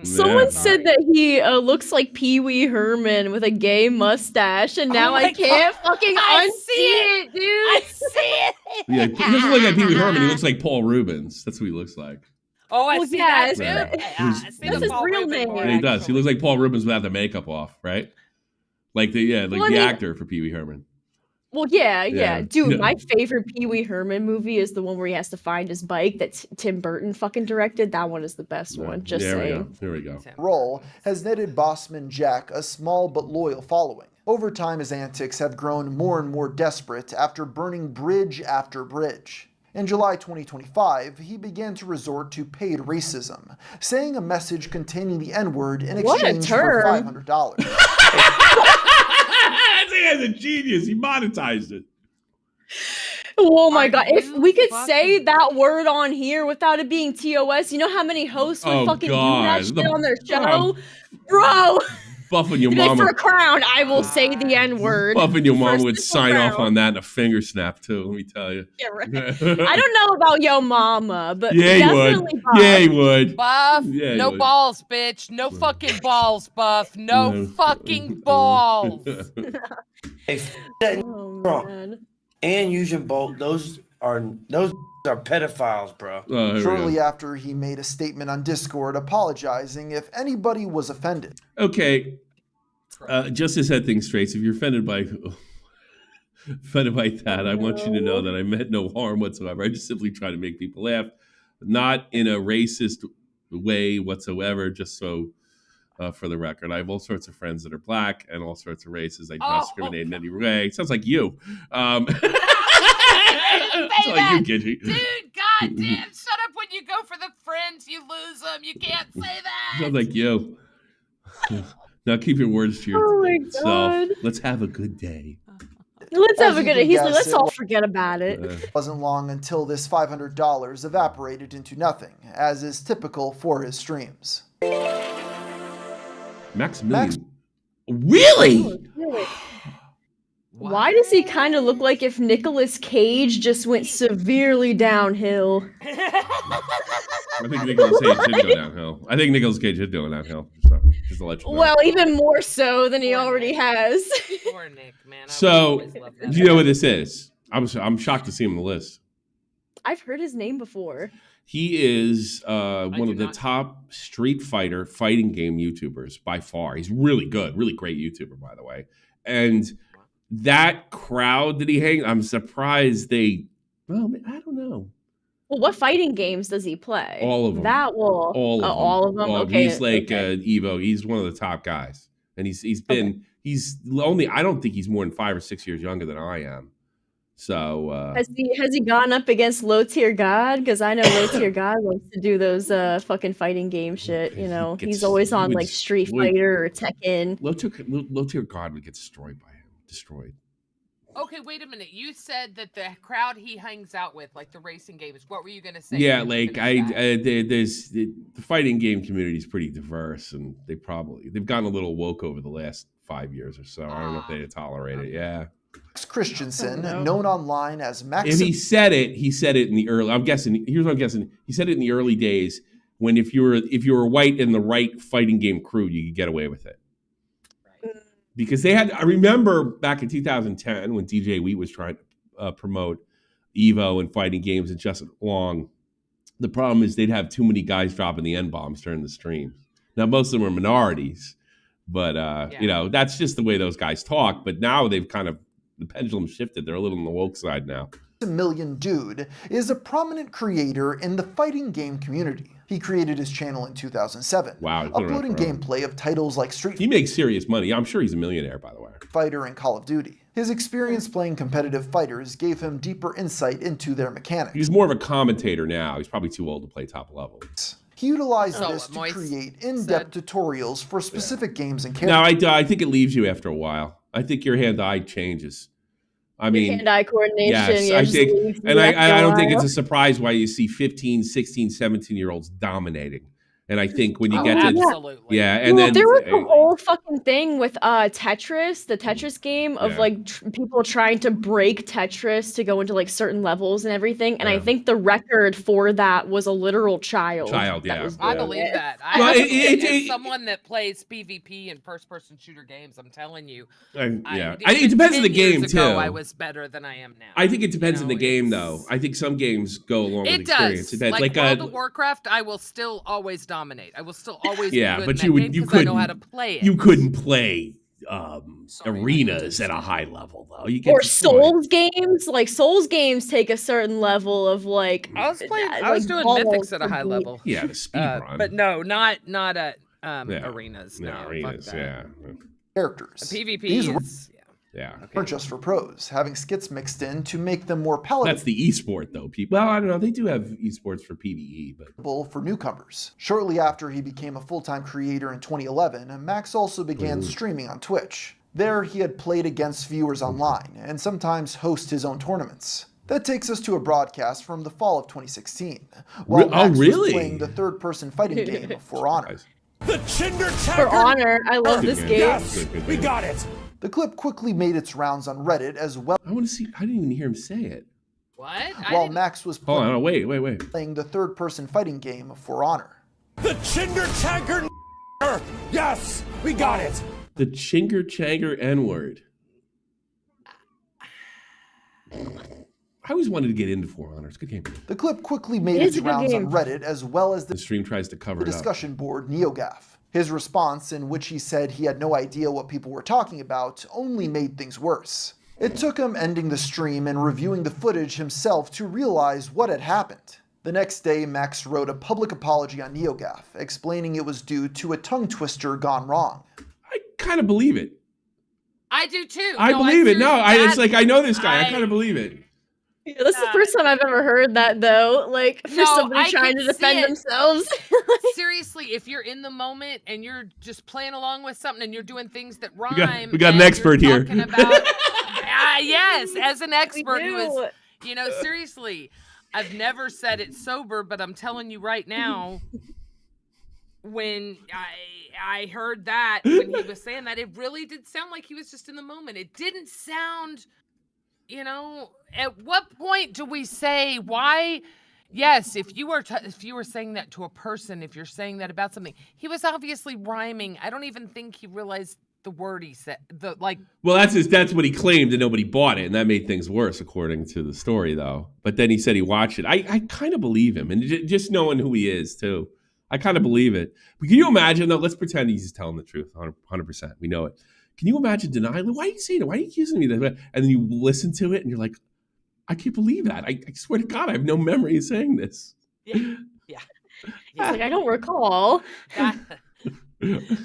Someone said that he looks like Pee Wee Herman with a gay mustache, and now I can't fucking unsee it, dude. I see it. Yeah, he doesn't look like Pee Wee Herman. He looks like Paul Rubens. That's what he looks like. Oh, I see that too. That's his real name. Yeah, he does. He looks like Paul Rubens without the makeup off, right? Like the actor for Pee Wee Herman. Well, yeah. Dude, my favorite Pee Wee Herman movie is the one where he has to find his bike that Tim Burton fucking directed. That one is the best one. Just saying. Here we go. Role has netted Bossman Jack a small but loyal following. Over time, his antics have grown more and more desperate after burning bridge after bridge. In July 2025, he began to resort to paid racism, saying a message containing the N-word in exchange for $500. This guy's a genius. He monetized it. Oh my God. If we could say that word on here without it being TOS, you know how many hosts would fucking do that shit on their show? Bro! Buffing your mom. For a crown, I will say the N-word. Buffing your mom would sign off on that in a finger snap, too, let me tell you. Yeah, right. I don't know about yo mama, but yeah, definitely would. Yeah, he would. Buff, yeah, no balls, bitch. No fucking balls, Buff. No fucking balls. Hey, man. And Usain Bolt, those are pedophiles, bro. Shortly after, he made a statement on Discord apologizing if anybody was offended. Okay, just to set things straight, if you're offended by that, I want you to know that I meant no harm whatsoever. I just simply try to make people laugh, not in a racist way whatsoever, just so for the record. I have all sorts of friends that are black and all sorts of races. I do not discriminate in any way. It sounds like you. Say like you, Gidgy. Dude, goddamn, shut up when you go for the friends, you lose them. You can't say that. Sounds like you. Now keep your words to yourself. Let's have a good day. Let's have a good day. He's like, let's all forget about it. It wasn't long until this $500 evaporated into nothing, as is typical for his streams. Maximilian. Really? Why does he kind of look like if Nicolas Cage just went severely downhill? I think Nicolas Cage did go downhill. I think Nicolas Cage did go downhill. Just to let you know. Well, even more so than he already has. Poor Nick, man. So, do you know what this is? I'm shocked to see him on the list. I've heard his name before. He is one of the top Street Fighter fighting game YouTubers by far. He's really good, really great YouTuber, by the way. And that crowd that he hangs, I'm surprised I don't know. Well, what fighting games does he play? All of them. All of them. Okay. He's like Evo. He's one of the top guys, and he's only. I don't think he's more than 5 or 6 years younger than I am. So has he gone up against Low Tier God? Because I know Low Tier God wants to do those fucking fighting game shit. You know, he's always on like Street Fighter or Tekken. Low Tier God would get destroyed by him. Destroyed. Okay, wait a minute. You said that the crowd he hangs out with, like the racing games. What were you gonna say? Yeah, like the fighting game community is pretty diverse, and they've gotten a little woke over the last 5 years or so. I don't know if they tolerate it. Yeah. Max Christensen, known online as Max. If he said it in the early. I'm guessing. Here's what I'm guessing. He said it in the early days when if you were white in the right fighting game crew, you could get away with it. Because I remember back in 2010 when DJ Wheat was trying to promote Evo and fighting games and Justin Long. The problem is they'd have too many guys dropping the N-bombs during the stream. Now, most of them are minorities, but that's just the way those guys talk. But now they've the pendulum shifted. They're a little on the woke side now. Million Dude is a prominent creator in the fighting game community. He created his channel in 2007, uploading gameplay of titles like Street Fighter. He makes serious money. I'm sure he's a millionaire, by the way. Fighter and Call of Duty. His experience playing competitive fighters gave him deeper insight into their mechanics. He's more of a commentator now. He's probably too old to play top level. He utilized this to create in-depth tutorials for specific games and characters. No, I think it leaves you after a while. I think your hand-eye changes. I mean, hand-eye coordination. Yes, I think, and I don't think it's a surprise why you see 15, 16, 17-year-olds dominating. And I think when you get to and then there was a whole fucking thing with Tetris, the Tetris game of like people trying to break Tetris to go into like certain levels and everything. And I think the record for that was a literal child. I believe that. As someone that plays PvP and first-person shooter games, I'm telling you. It depends on the game too. I was better than I am now. I think it depends on the game though. I think some games go along with experience. It does. Like World of Warcraft, I will still always dominate. I will still always be good but in you couldn't I know how to play it. You couldn't play arenas at a high level though. You get or Souls games. Like Souls games take a certain level of like. I was doing mythics at a high level. Yeah, the speed run. But no, not at arenas. No, arenas. Characters. PvP weren't just for pros, having skits mixed in to make them more palatable. That's the esport though, people. Well, I don't know. They do have esports for PvE, but for newcomers. Shortly after he became a full-time creator in 2011, Max also began streaming on Twitch. There, he had played against viewers online and sometimes host his own tournaments. That takes us to a broadcast from the fall of 2016, while Max was playing the third-person fighting game For Honor. For Honor, I love this game. Yes, we got it. The clip quickly made its rounds on Reddit as well. I want to see. I didn't even hear him say it. What? While Max was wait. playing the third-person fighting game For Honor. The Chinder Chagger. Yes, we got it. The Chinger Chagger N-word. I always wanted to get into For Honor. It's a good game. The clip quickly made its rounds on Reddit as well as the stream tries to cover the discussion board NeoGAF. His response, in which he said he had no idea what people were talking about, only made things worse. It took him ending the stream and reviewing the footage himself to realize what had happened. The next day, Max wrote a public apology on NeoGAF, explaining it was due to a tongue twister gone wrong. I kind of believe it. I do too. I believe it. No, it's like I know this guy. I kind of believe it. Yeah, that's the first time I've ever heard that, though. Like, for somebody trying to defend themselves. Seriously, if you're in the moment and you're just playing along with something and you're doing things that rhyme, we got an expert here. About, yes, as an expert who is, seriously, I've never said it sober, but I'm telling you right now, when I heard that, when he was saying that, it really did sound like he was just in the moment. It didn't sound... at what point do we say why? Yes, if you were saying that to a person, if you're saying that about something, he was obviously rhyming. I don't even think he realized the word he said. Well, that's what he claimed, and nobody bought it, and that made things worse, according to the story, though. But then he said he watched it. I kind of believe him, and just knowing who he is too, I kind of believe it. But can you imagine though? Let's pretend he's telling the truth, 100%. We know it. Can you imagine denial? Why are you saying it? Why are you accusing me of that? And then you listen to it and you're like, I can't believe that. I swear to God, I have no memory of saying this. Yeah. He's like, I don't recall. It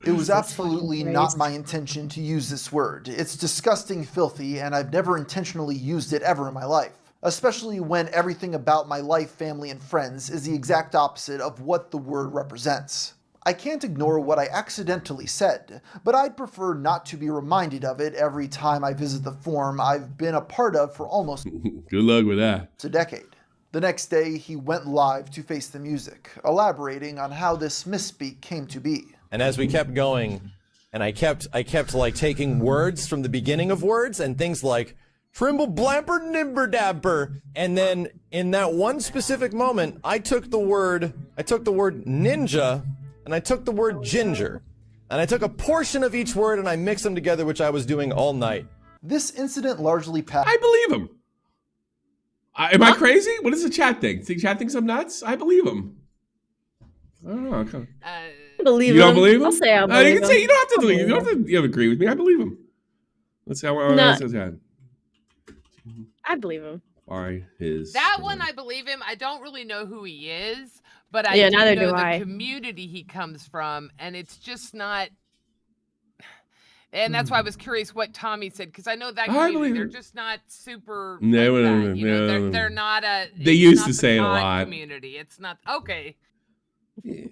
was absolutely not my intention to use this word. It's disgusting, filthy, and I've never intentionally used it ever in my life. Especially when everything about my life, family, and friends is the exact opposite of what the word represents. I can't ignore what I accidentally said, but I'd prefer not to be reminded of it every time I visit the forum I've been a part of for almost good luck with that. A decade. The next day, he went live to face the music, elaborating on how this misspeak came to be. And as we kept going, and I kept like taking words from the beginning of words and things like Trimble Blamper Nimber Dabber, and then in that one specific moment, I took the word ninja. And I took the word ginger, and I took a portion of each word and I mixed them together, which I was doing all night. This incident largely passed. I believe him. Am I crazy? What does the chat think? The chat thinks I'm nuts? I believe him. I don't know. I believe you don't believe him? I'll say I believe you can him. say you don't have to believe. You don't have to agree with me. I believe him. Let's see how else is that. I believe him. By his that one, I believe him. I don't really know who he is, But I do know the community he comes from, and it's just not. And that's why I was curious what Tommy said, because I know that community, they're just not super. They're not a. They used to say it a lot. Community, it's not okay. Yeah.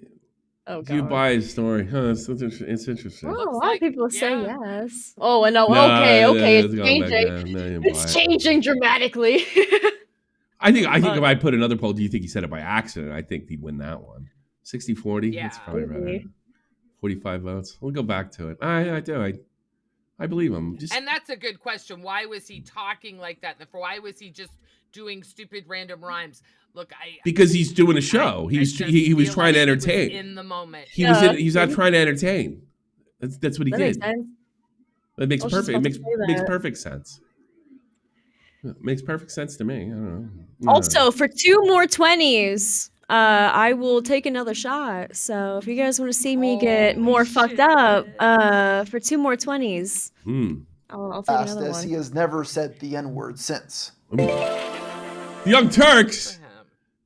Oh, God. You buy his story? Huh? It's interesting. Oh, a lot of people say yes. Oh, and okay, it's changing. It's changing dramatically. I think if I put another poll, do you think he said it by accident? I think he'd win that one. 60-40. Yeah, that's probably right. 45 votes. We'll go back to it. I do. I believe him. And that's a good question. Why was he talking like that? Why was he just doing stupid random rhymes? Look, because he's doing a show. He was trying to entertain. In the moment, he's not trying to entertain. That's what he did. Makes sense. It makes perfect. It makes perfect sense. It makes perfect sense to me. I don't know. Also, for 2 more 20s, I will take another shot. So if you guys want to see me get more fucked up, for 2 more 20s, I'll take another one. He has never said the N-word since. The Young Turks.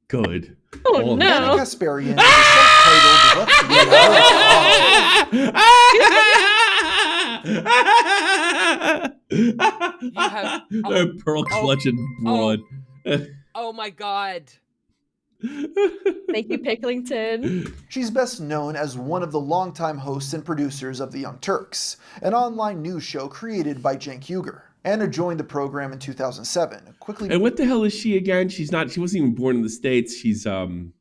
Good. Oh no! Kasparian is Pearl clutching broad. Oh my God. Thank you, Picklington. She's best known as one of the longtime hosts and producers of The Young Turks, an online news show created by Cenk Uygur. Anna joined the program in 2007. And what the hell is she again? She wasn't even born in the States. She's I don't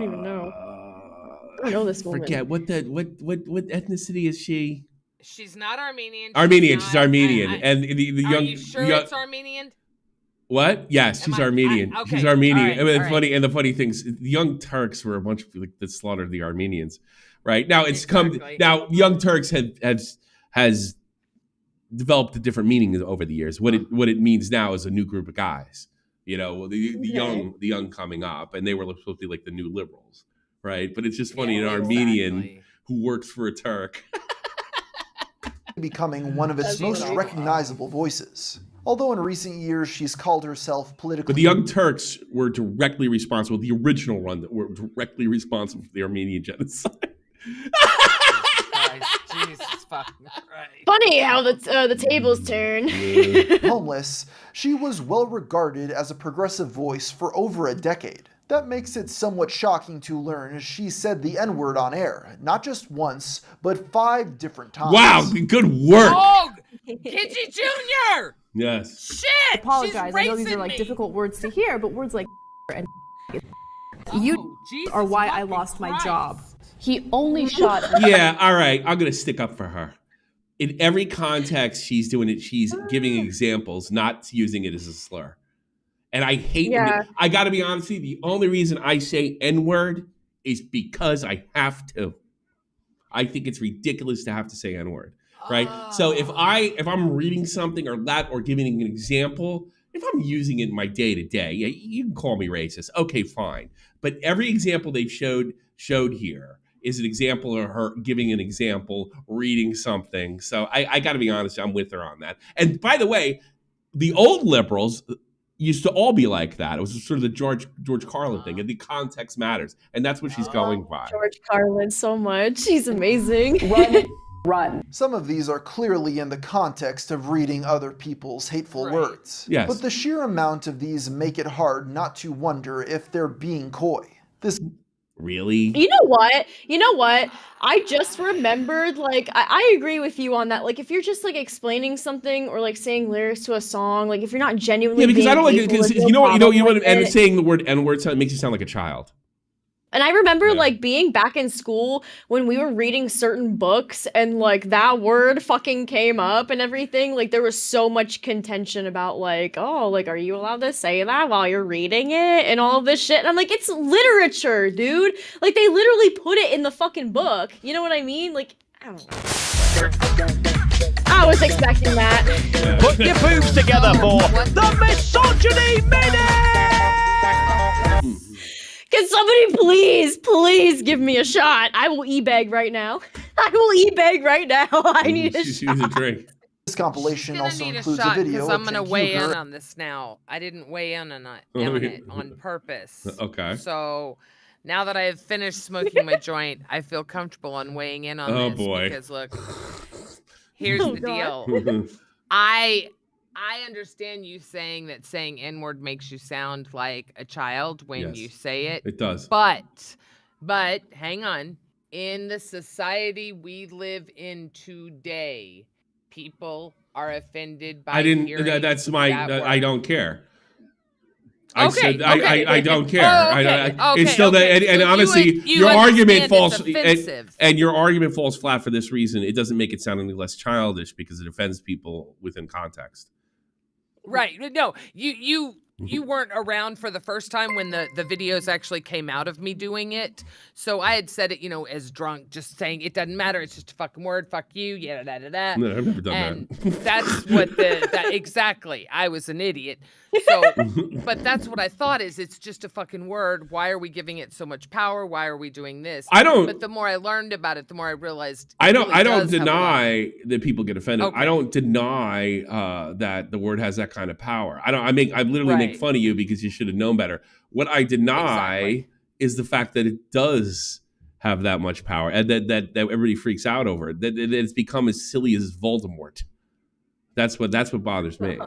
even know. I don't know this woman. Forget what ethnicity is she? She's not Armenian. She's Armenian. And the young. Are you sure it's Armenian? What? Yes, she's Armenian. Okay. She's Armenian. Right, And the funny things, the Young Turks were a bunch of that slaughtered the Armenians. Right now, Young Turks has developed a different meaning over the years. What it means now is a new group of guys. The young coming up, and they were supposed to be like the new liberals, right? But it's just funny, an Armenian who works for a Turk becoming one of its most recognizable voices. Although in recent years she's called herself politically. But the Young Turks were directly responsible, the original run that were directly responsible for the Armenian genocide. Jesus fucking Christ. Funny how the tables turn. Homeless, she was well regarded as a progressive voice for over a decade. That makes it somewhat shocking to learn she said the N-word on air, not just once, but 5 different times. Wow, good work. Oh, Gidgy Jr. Yes. Shit. Apologize. I know these are like difficult words to hear, but words like and are why I lost my job. He only shot. Yeah, all right. I'm gonna stick up for her. In every context, she's doing it. She's giving examples, not using it as a slur. And I hate. Yeah. I got to be honest with you. The only reason I say N-word is because I have to. I think it's ridiculous to have to say N-word, right? So if I'm reading something or giving an example, if I'm using it in my day to day, you can call me racist. Okay, fine. But every example they showed here is an example of her giving an example, reading something. So I got to be honest, I'm with her on that. And by the way, the old liberals used to all be like that. It was sort of the George Carlin thing, and the context matters, and that's what she's going by. George Carlin so much. He's amazing. Run. Some of these are clearly in the context of reading other people's hateful words. Yes. But the sheer amount of these make it hard not to wonder if they're being coy. Really? You know what? I just remembered, like, I agree with you on that. Like, if you're just, like, explaining something or, like, saying lyrics to a song, like, if you're not genuinely because I don't like it, because you know what, and saying the word N-word makes you sound like a child. And I remember, like, being back in school when we were reading certain books and, like, that word fucking came up and everything. Like, there was so much contention about, like, oh, like, are you allowed to say that while you're reading it and all of this shit? And I'm like, it's literature, dude. Like, they literally put it in the fucking book. You know what I mean? Like, I don't know. I was expecting that. Put your boobs together for the Misogyny Minute! Can somebody please give me a shot? I will e-bag right now. I will e-bag right now. I need a shot. She needs a drink. This compilation also need includes a shot a video because I'm of gonna Cenk weigh in Uygur. on this now. I didn't weigh in on it on purpose. Okay. So now that I have finished smoking my joint, I feel comfortable on weighing in on this. Boy. Because look, here's the deal. I understand you saying that saying N-word makes you sound like a child when you say it. It does. But hang on. In the society we live in today, people are offended by hearing that's my that I word. don't care. Okay, I said okay. I don't care. Oh, okay, It's still okay. that, and So honestly, you your argument understand falls it's offensive. and your argument falls flat for this reason. It doesn't make it sound any less childish because it offends people within context. Right. No, you weren't around for the first time when the videos actually came out of me doing it. So I had said it, as drunk, just saying it doesn't matter. It's just a fucking word. Fuck you. Yeah, da da da. No, I've never done and that. That's what exactly. I was an idiot. So, but that's what I thought is it's just a fucking word. Why are we giving it so much power? Why are we doing this? But the more I learned about it, the more I realized. I don't deny that people get offended. Okay. I don't deny that the word has that kind of power. I literally make fun of you because you should have known better. What I deny is the fact that it does have that much power and that everybody freaks out over it. That it's become as silly as Voldemort. That's what bothers me.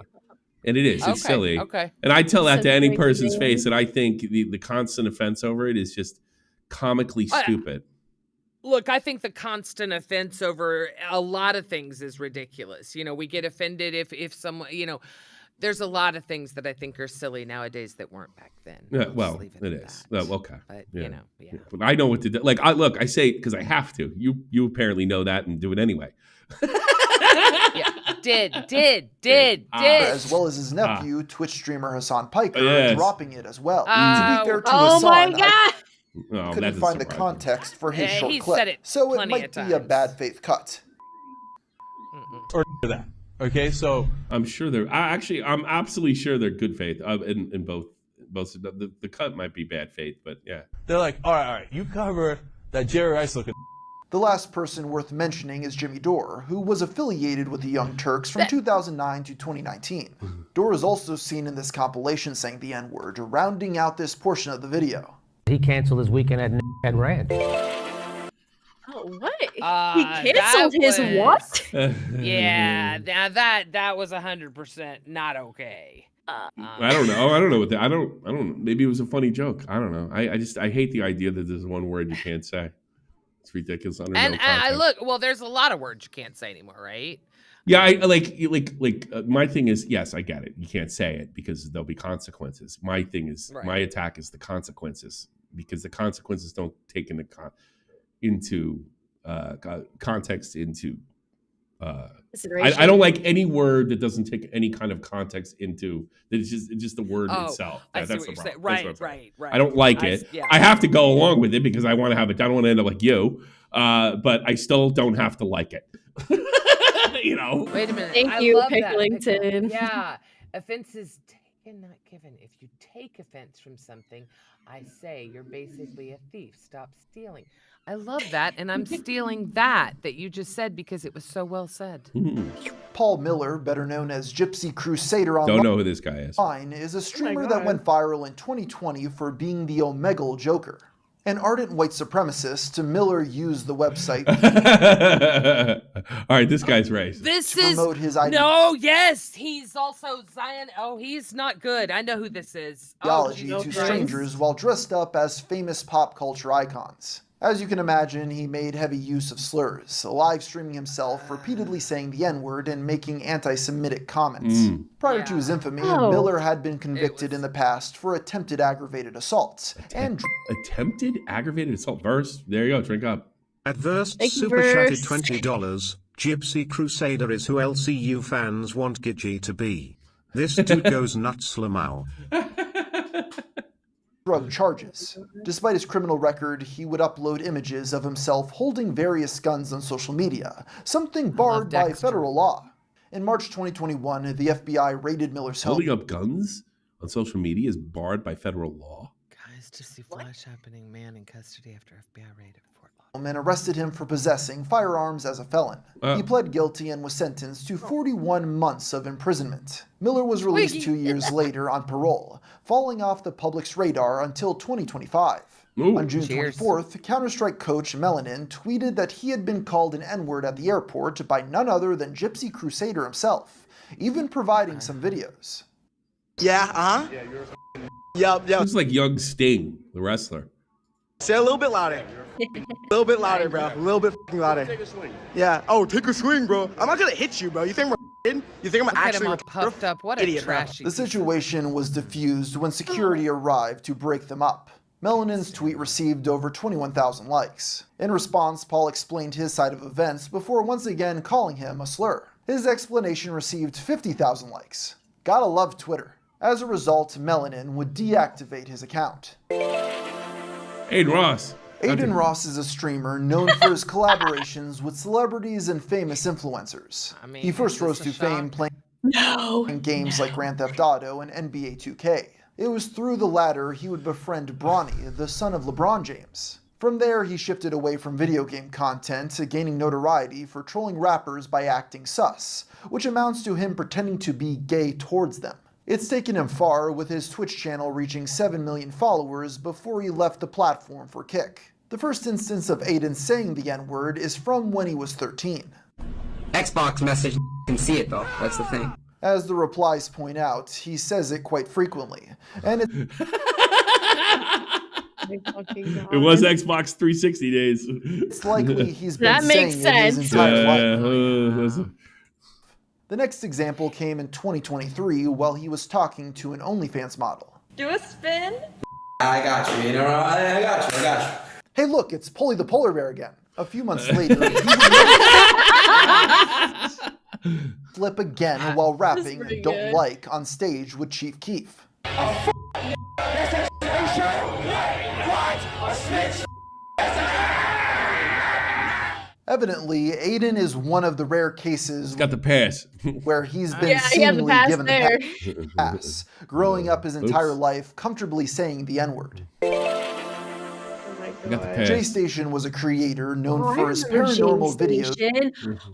And it is. It's silly. Okay. And I tell that to any person's face, and I think the constant offense over it is just comically stupid. Look, I think the constant offense over a lot of things is ridiculous. We get offended if someone, there's a lot of things that I think are silly nowadays that weren't back then. Yeah, well, it is. Well, okay. But, yeah. But I know what to do. Like, I say it because I have to. You apparently know that and do it anyway. Did. As well as his nephew, Twitch streamer Hassan Piker, dropping it as well. To be fair to oh Hassan, my God! I couldn't find the context for his short he clip, said it so it plenty might of be a times. bad faith cut. Or that. Okay, so I'm sure I'm absolutely sure they're good faith in both. The cut might be bad faith, but yeah. They're like, all right, you cover that Jerry Rice looking. The last person worth mentioning is Jimmy Dore, who was affiliated with the Young Turks from 2009 to 2019. Dore is also seen in this compilation saying the N-word, rounding out this portion of the video. He canceled his weekend at Ranch. Oh, what? He canceled his what? Yeah, now that was 100% not okay. I don't know what I don't know. Maybe it was a funny joke. I don't know. I hate the idea that there's one word you can't say. It's ridiculous. Well, there's a lot of words you can't say anymore, right? Yeah, I my thing is, yes, I get it. You can't say it because there'll be consequences. My thing is, my attack is the consequences, because the consequences don't take into context into. I don't like any word that doesn't take any kind of context into. It's just the word itself. That's the problem. Right. I don't like it. Yeah. I have to go along with it because I want to have it. I don't want to end up like you. But I still don't have to like it. Wait a minute. Thank you, Picklington. Yeah. Offense is taken, not given. If you take offense from something, I say you're basically a thief. Stop stealing. I love that, and I'm stealing that you just said because it was so well said. Paul Miller, better known as Gypsy Crusader online, don't know who this guy is a streamer that went viral in 2020 for being the Omegle Joker. An ardent white supremacist, Miller used the website. All right, this guy's racist. This is promote his he's also Zion. Oh, he's not good. I know who this is. Ideology to strangers while dressed up as famous pop culture icons. As you can imagine, he made heavy use of slurs, live streaming himself repeatedly saying the N-word and making anti-Semitic comments. Prior to his infamy, Miller had been convicted in the past for attempted aggravated assault. Attempted aggravated assault. Verse, there you go, drink up. Adverse super chatted $20. Gypsy Crusader is who LCU fans want GIDGY to be. This dude goes nuts, Lamau. Drug charges. Despite his criminal record, he would upload images of himself holding various guns on social media, something barred by federal law. In March 2021, the FBI raided Miller's home. Holding up guns on social media is barred by federal law? Guys, This to see flash happening. Man in custody after FBI raid at Fort Lauderdale. And arrested him for possessing firearms as a felon. He pled guilty and was sentenced to 41 months of imprisonment. Miller was released 2 years later on parole, falling off the public's radar until 2025. On June 24th, Counter-Strike coach Melanin tweeted that he had been called an N-word at the airport by none other than Gypsy Crusader himself, even providing some videos. Yeah, Yup. Looks like young Sting, the wrestler. Say a little bit louder. A little bit louder, bro. A little bit louder. Take a swing. Yeah. Oh, take a swing, bro. I'm not gonna hit you, bro. You think I'm You think I'm actually all puffed up? What a idiot, trashy. The situation was diffused when security arrived to break them up. Melanin's tweet received over 21,000 likes. In response, Paul explained his side of events before once again calling him a slur. His explanation received 50,000 likes. Gotta love Twitter. As a result, Melanin would deactivate his account. Aiden Ross. Aiden Ross is a streamer known for his collaborations with celebrities and famous influencers. He first rose to fame playing games like Grand Theft Auto and NBA 2K. It was through the latter he would befriend Bronny, the son of LeBron James. From there, he shifted away from video game content, gaining notoriety for trolling rappers by acting sus, which amounts to him pretending to be gay towards them. It's taken him far, with his Twitch channel reaching 7 million followers before he left the platform for Kick. The first instance of Aiden saying the N-word is from when he was 13. Xbox message, you can see it though, that's the thing. As the replies point out, he says it quite frequently, and it was Xbox 360 days. It's likely he's been saying it his entire life. The next example came in 2023 while he was talking to an OnlyFans model. Do a spin? I got you, you know, I got you. Hey look, it's Polly the Polar Bear again. A few months later, he would flip again while rapping Don't Like on stage with Chief Keef. Evidently, Aiden is one of the rare cases got the pass where he's been seemingly given the pass, growing up his entire life comfortably saying the N-word. J-Station was a creator known for his paranormal videos.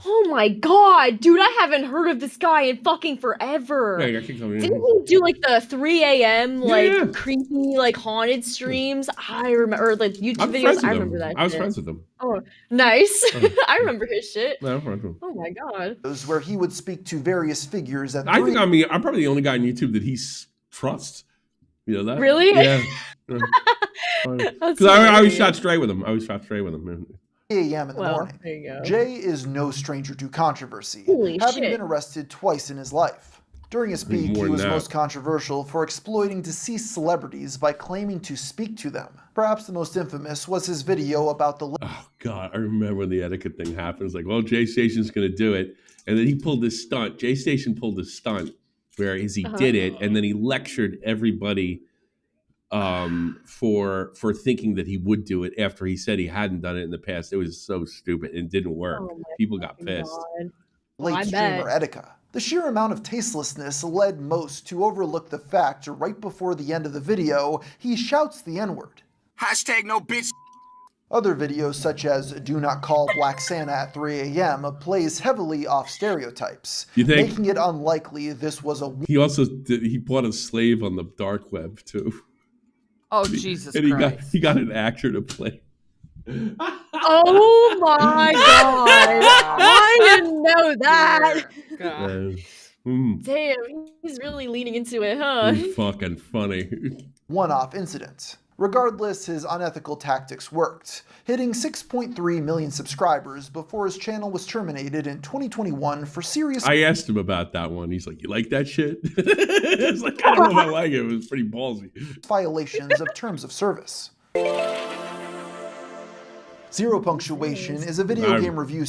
Oh my god, dude, I haven't heard of this guy in fucking forever. Didn't he do like the 3 a.m. like creepy like haunted streams? I remember, or like YouTube videos. I remember that. I was friends with him. Oh, nice. I remember his shit. Yeah, I'm friends with him. Oh my god. Where he would speak to various figures at I'm probably the only guy on YouTube that he trusts. You know that? Really? Yeah. Because I always shot straight with him. 8 a.m. in the morning. Jay is no stranger to controversy, having been arrested twice in his life. During his peak, he was most controversial for exploiting deceased celebrities by claiming to speak to them. Perhaps the most infamous was his video about the... Oh, God, I remember when the etiquette thing happened. It's like, well, J-Station's going to do it. And then he pulled this stunt. J-Station pulled this stunt where he did it, and then he lectured everybody for thinking that he would do it after he said he hadn't done it in the past. It was so stupid and didn't work. People got pissed. Late streamer Etika. The sheer amount of tastelessness led most to overlook the fact right before the end of the video, he shouts the N-word. Hashtag no bitch. Other videos such as Do Not Call Black Santa at 3 a.m. plays heavily off stereotypes, making it unlikely this was a... He bought a slave on the dark web too. Oh, Jesus and Christ. He got an actor to play. Oh my god. I didn't know that. Damn, he's really leaning into it, huh? Fucking funny. One-off incident. Regardless, his unethical tactics worked, hitting 6.3 million subscribers before his channel was terminated in 2021 for serious... I asked him about that one. He's like, you like that shit? I was like, I don't know if I like it. It was pretty ballsy. Violations of terms of service. Zero Punctuation is a video game review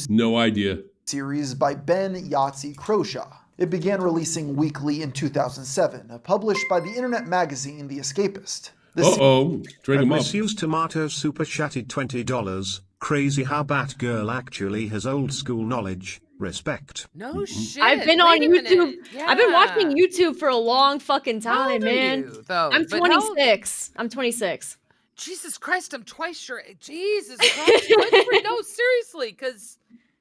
series by Ben Yahtzee Croshaw. It began releasing weekly in 2007, published by the internet magazine The Escapist. Drink him up. Misused Tomato super chatted $20. Crazy how Batgirl actually has old school knowledge. Respect. No shit. I've been on YouTube. Yeah. I've been watching YouTube for a long fucking How old time, are man. you, though? I'm But how old- 26. I'm 26. Jesus Christ, I'm twice your age. Jesus Christ. No, seriously, because,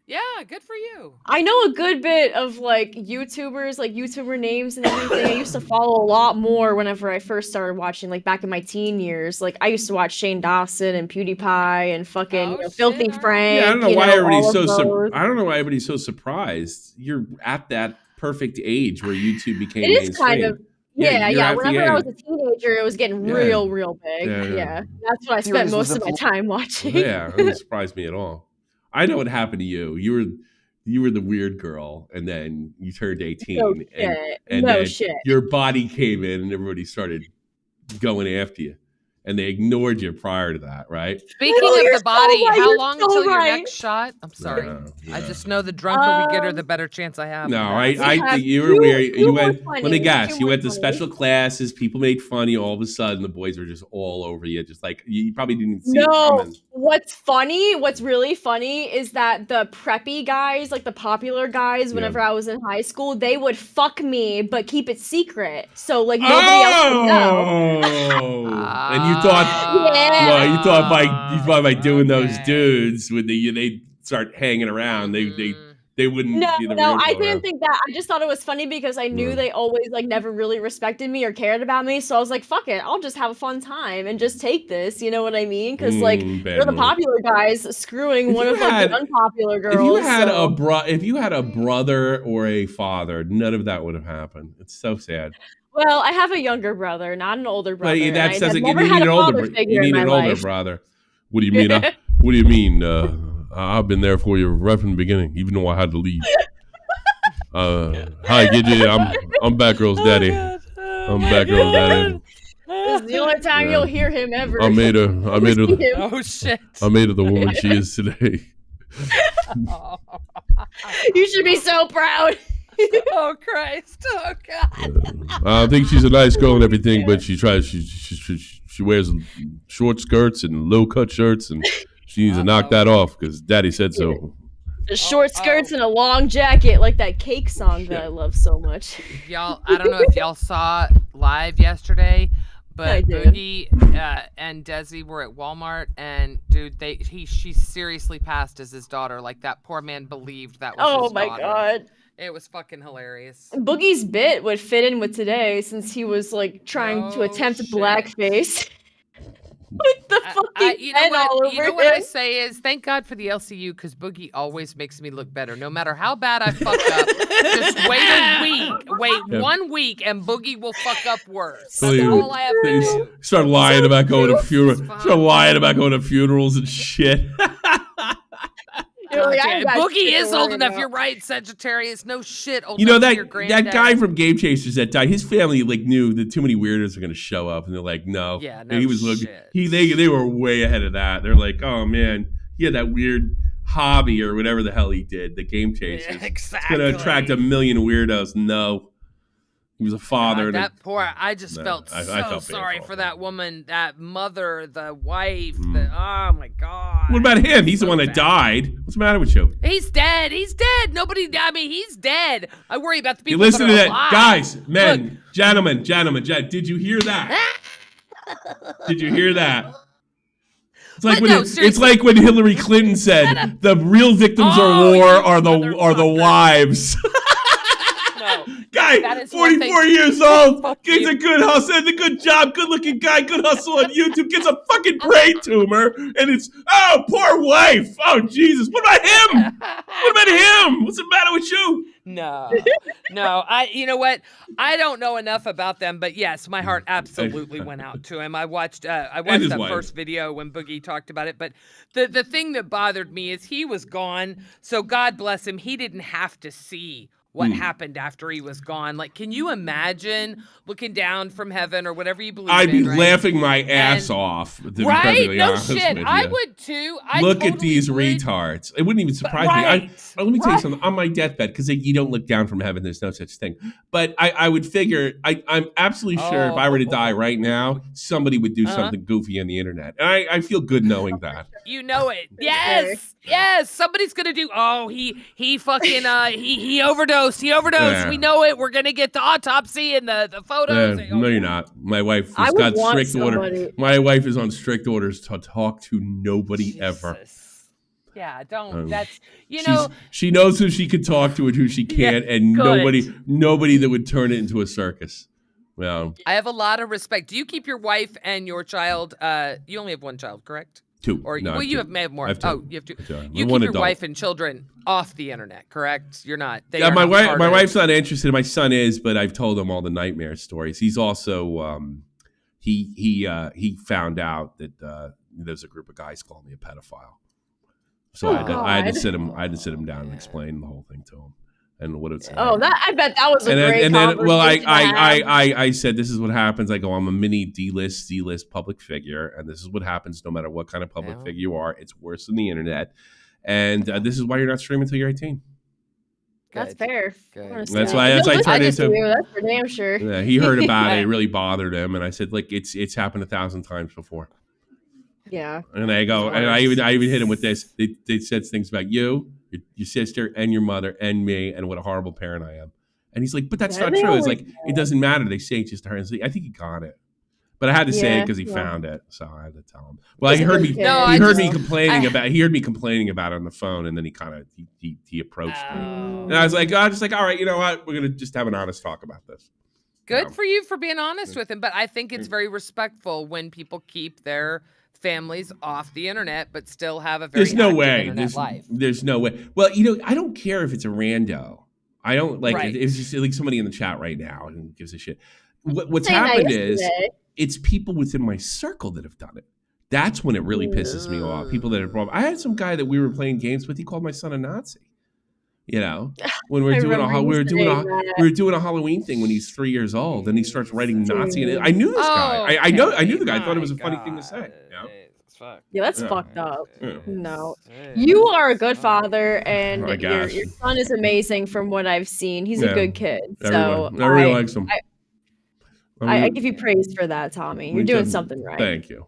yeah, good for you. I know a good bit of like YouTubers, like YouTuber names and everything. I used to follow a lot more whenever I first started watching, like back in my teen years. Like I used to watch Shane Dawson and PewDiePie and fucking Filthy Frank. Yeah, I don't know why everybody's so I I don't know why everybody's so surprised. You're at that perfect age where YouTube became It is mainstream. kind of yeah. you're at the Whenever I was age. a teenager, it was getting real big. Yeah. That's what I spent most of my time watching. Yeah, it doesn't surprise me at all. I know what happened to you. You were the weird girl, and then you turned 18, No and shit. then Shit. your body came in, and everybody started going after you, and they ignored you prior to that, right? Speaking of the body, right, how you're long so until your right. next shot? I'm sorry. Yeah. I just know the drunker we get her, the better chance I have. No, of I that. think you were weird. You went. funny. Let me guess. Two You more went to funny. special classes. People made fun of you. All of a sudden, the boys were just all over you. Just like you probably didn't even see it No, coming. what's really funny is that the preppy guys, like the popular guys, whenever I was in high school, they would fuck me, but keep it secret. So like nobody else would know. And you thought, Yeah. well, you thought by doing those dudes would they start hanging around? They wouldn't. No, be the no, real I deal, didn't think that. I just thought it was funny because I knew they always like never really respected me or cared about me. So I was like, fuck it, I'll just have a fun time and just take this. You know what I mean? Because like bad they're the move. popular guys screwing one of like the unpopular girls. If you had so. if you had a brother or a father, none of that would have happened. It's so sad. Well, I have a younger brother, not an older brother. But that and doesn't. I've You never need had an a older. father figure You need in an my older life. brother. What do you mean? What do you mean? I've been there for you right from the beginning, even though I had to leave. Hi, Gidgy. I'm Batgirl's daddy. I'm Batgirl's daddy. This is the only time you'll hear him ever. I made her. Oh shit! I made her the woman she is today. You should be so proud. Oh Christ! Oh God! I think she's a nice girl and everything, but she tries. She wears short skirts and low cut shirts, and she needs to knock that off because Daddy said so. Short skirts and a long jacket, like that Cake song that I love so much. Y'all, I don't know if y'all saw live yesterday, but Boogie and Desi were at Walmart, and dude, she seriously passed as his daughter. Like that poor man believed that was his daughter. Oh my God. It was fucking hilarious. Boogie's bit would fit in with today since he was like trying to attempt blackface. With the fucking pen all over You know what I him. say is, thank God for the LCU, because Boogie always makes me look better. No matter how bad I fuck up, just wait a week. Wait 1 week, and Boogie will fuck up worse. That's all I have to do. Start lying about going to funerals. Start lying about going to funerals and shit. Boogie is old enough. You're right, Sagittarius. No shit. Old You know enough for your that granddad. guy from Game Chasers that died. His family like knew that too many weirdos are going to show up, and they're like, no. Yeah, And he was looking. They were way ahead of that. They're like, oh man, he had that weird hobby or whatever the hell he did. The Game Chasers. Yeah, exactly. It's going to attract a million weirdos. No. He was a father. God, I just felt I so felt bad sorry for for that woman, that mother, the wife. Oh my God. What about him? He's the one that died. What's the matter with you? He's dead. He's dead. He's dead. I worry about the You people listen to that are that, alive. guys, men, gentlemen. Did you hear that? Did you hear that? It's like it's like when Hillary Clinton said the real victims of war are the wives. Guy, 44 years old, gets a good hustle, has a good job, good-looking guy, good hustle on YouTube, gets a fucking brain tumor, and it's, oh, poor wife. Oh, Jesus. What about him? What about him? What's the matter with you? No. You know what? I don't know enough about them, but yes, my heart absolutely went out to him. I watched that wife. first video when Boogie talked about it, but the thing that bothered me is he was gone, so God bless him, he didn't have to see what happened after he was gone. Like, can you imagine looking down from heaven or whatever you believe I'd be in, right? laughing my ass off. To be Right? perfectly No honest shit. with I you. would too. Look at these retards. It wouldn't even surprise me. Let me tell you something. On my deathbed, because you don't look down from heaven. There's no such thing. But I would figure, I'm absolutely sure if I were to die right now, somebody would do something goofy on the internet. And I feel good knowing that. You know it. Yes. Yes. Somebody's going to do, he fucking, he overdosed. He overdosed. Yeah. We know it. We're going to get the autopsy and the photos. No, you're not. My wife has got strict order. My wife is on strict orders to talk to nobody ever. Yeah, don't. That's, you know. She knows who she can talk to and who she can't, and nobody that would turn it into a circus. Well, I have a lot of respect. Do you keep your wife and your child, you only have one child, correct? Two. Or no, you two. may have more. I have two. Oh, you have two. You one keep your adult. wife and children off the internet, correct? You're not. They Yeah, are my not wife's not interested. My son is, but I've told him all the nightmare stories. He's also he found out that there's a group of guys calling me a pedophile. So I had to sit him down and explain the whole thing to him and what it's. I bet that was a great and then, well, conversation to have. I said, this is what happens. I go, I'm a mini D-list public figure, and this is what happens no matter what kind of public figure you are. It's worse than the internet, and this is why you're not streaming until you're 18. That's fair. That's why I turned into. That's for damn sure. Yeah, he heard about it. It really bothered him, and I said, like, it's happened 1,000 times before. Yeah. And I go, and I even hit him with this. They said things about you, your sister, and your mother, and me, and what a horrible parent I am. And he's like, but that's not true. It's like, it doesn't matter. They say it just to her. I think he got it. But I had to say it because he found it, so I had to tell him. Well, he heard me. He heard me complaining about it on the phone, and then he kind of he approached me, and I was like, all right, you know what? We're gonna just have an honest talk about this. Good for you for being honest with him, but I think it's very respectful when people keep their families off the internet, but still have a very internet life. There's no way. Well, I don't care if it's a rando. I don't like it. It's just like somebody in the chat right now and gives a shit. What's happened is it's people within my circle that have done it. That's when it really pisses me off. People that are problem. I had some guy that we were playing games with. He called my son a Nazi. When we were doing a Halloween thing when he's 3 years old, and he starts writing Nazi. And I knew this guy. I knew the guy. I thought it was a funny thing to say. Yeah, that's fucked up. Yeah. No, you are a good father, and your son is amazing from what I've seen. He's a good kid. Everyone likes him. I give you praise for that, Tommy. You're doing something right. Thank you.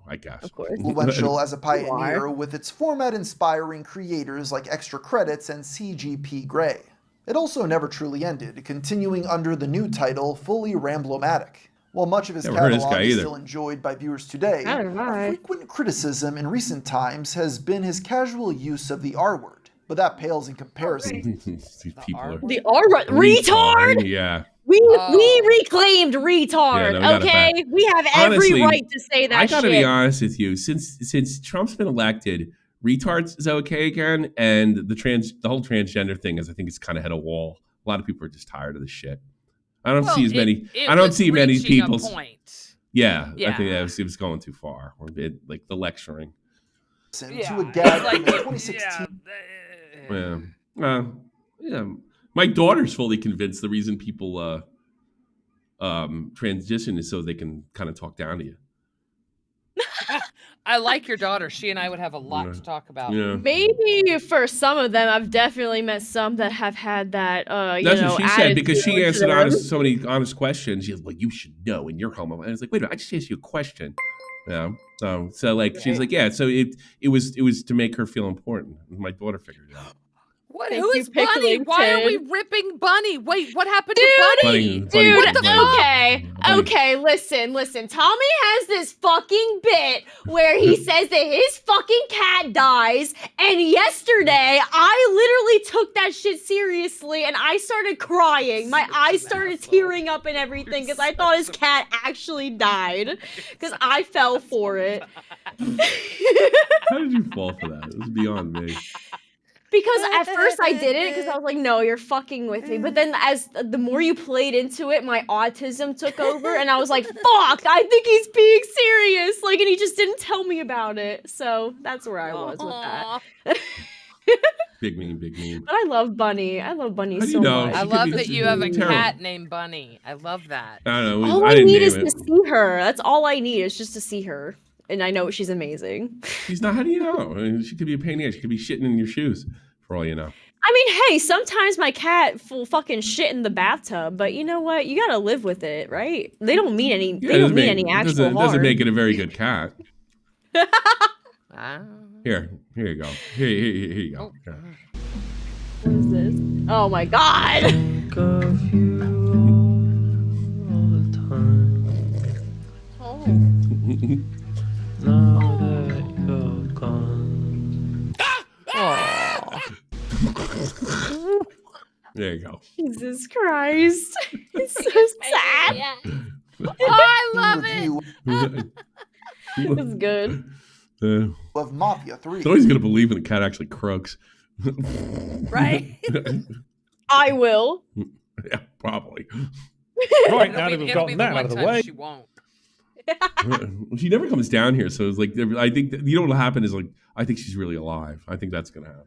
I guess. Of course. Influential as a pioneer with its format inspiring creators like Extra Credits and CGP Grey. It also never truly ended, continuing under the new title Fully Ramblomatic. While much of his catalog is still enjoyed by viewers today, a frequent criticism in recent times has been his casual use of the R word. But that pales in comparison. The R word? Retard? Yeah. We reclaimed retard, okay? We have every right to say that shit. I gotta be honest with you. Since Trump's been elected, retards is okay again, and the whole transgender thing is, I think it's kind of hit a wall. A lot of people are just tired of this shit. I don't see as many. I don't see many people. Yeah, I think it was going too far. Like the lecturing. To a gag in 2016. Yeah. My daughter's fully convinced the reason people transition is so they can kind of talk down to you. I like your daughter. She and I would have a lot to talk about. Yeah. Maybe for some of them, I've definitely met some that have had that. That's what she said, because she answered so many honest questions. She's like, "You should know, and you're homo." And I was like, "Wait a minute, I just asked you a question." Yeah. So like she's like, yeah. So it was to make her feel important. My daughter figured it out. What? Who is Bunny? Why are we ripping Bunny? Wait, what happened to Bunny? Dude, okay, listen. Tommy has this fucking bit where he says that his fucking cat dies, and yesterday I literally took that shit seriously, and I started crying. My eyes started tearing up and everything, because I thought his cat actually died, because I fell for it. How did you fall for that? It was beyond me. Because at first I did it because I was like, no, you're fucking with me. But then as the more you played into it, my autism took over, and I was like, fuck, I think he's being serious. And he just didn't tell me about it. So that's where I was with that. Big meme, big meme. But I love Bunny. I love Bunny How do so you know? much. I love that you have a terrible. cat named Bunny. I love that. I don't know. All I I didn't need name is it. to see her. That's all I need is just to see her. And I know she's amazing. She's not. How do you know? I mean, she could be a pain in the ass. She could be shitting in your shoes, for all you know. I mean, hey, sometimes my cat will fucking shit in the bathtub, but you know what? You gotta live with it, right? They don't mean any. Yeah, they don't mean any actual harm. Doesn't make it a very good cat. Here you go. Here you go. Here. What is this? Oh my god! There you go. Jesus Christ. It's so sad. Oh, I love it. It's good. Of Mafia 3. Nobody's gonna believe when the cat actually croaks. Right? I will. Yeah, probably. Right, now that we've gotten that out of the way. She won't. She never comes down here, so it's like I think that, you know what'll happen is like I think she's really alive. I think that's gonna happen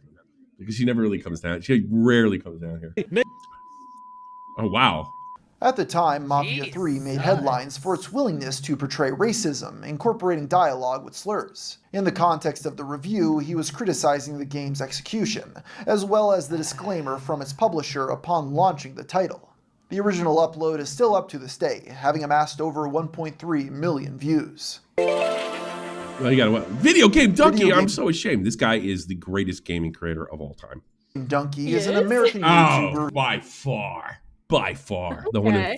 because she never really comes down. She rarely comes down here. Oh wow. At the time, Mafia 3 made headlines for its willingness to portray racism, incorporating dialogue with slurs. In the context of the review, he was criticizing the game's execution, as well as the disclaimer from its publisher upon launching the title. The original upload is still up to this day, having amassed over 1.3 million views. Well, you got what? Video Game Donkey. I'm so ashamed. This guy is the greatest gaming creator of all time. Donkey is an American YouTuber. By far. By far. The one who,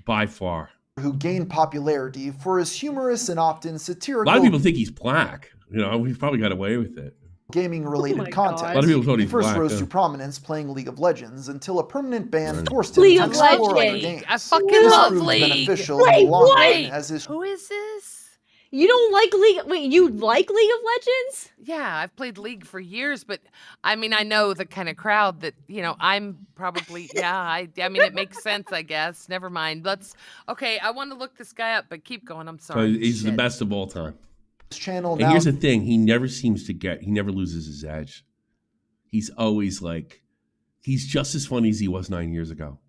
by far. Who gained popularity for his humorous and often satirical. A lot of people think he's black. You know, we've probably got away with it. Gaming-related content. A lot of people thought he he's first black, rose to prominence playing League of Legends until a permanent ban Right. forced him League to of explore other Legends. games. I fucking This love proved League. beneficial Wait, in the long what? run as his Who is this? You don't like League? Wait, you like League of Legends? Yeah, I've played League for years, but I mean, I know the kind of crowd that, you know, I'm probably, I mean, it makes sense, I guess. Never mind. Okay, I want to look this guy up, but keep going. I'm So sorry. he's the best of all time. channel And now. here's the thing, he never loses his edge. He's always like, he's just as funny as he was 9 years ago.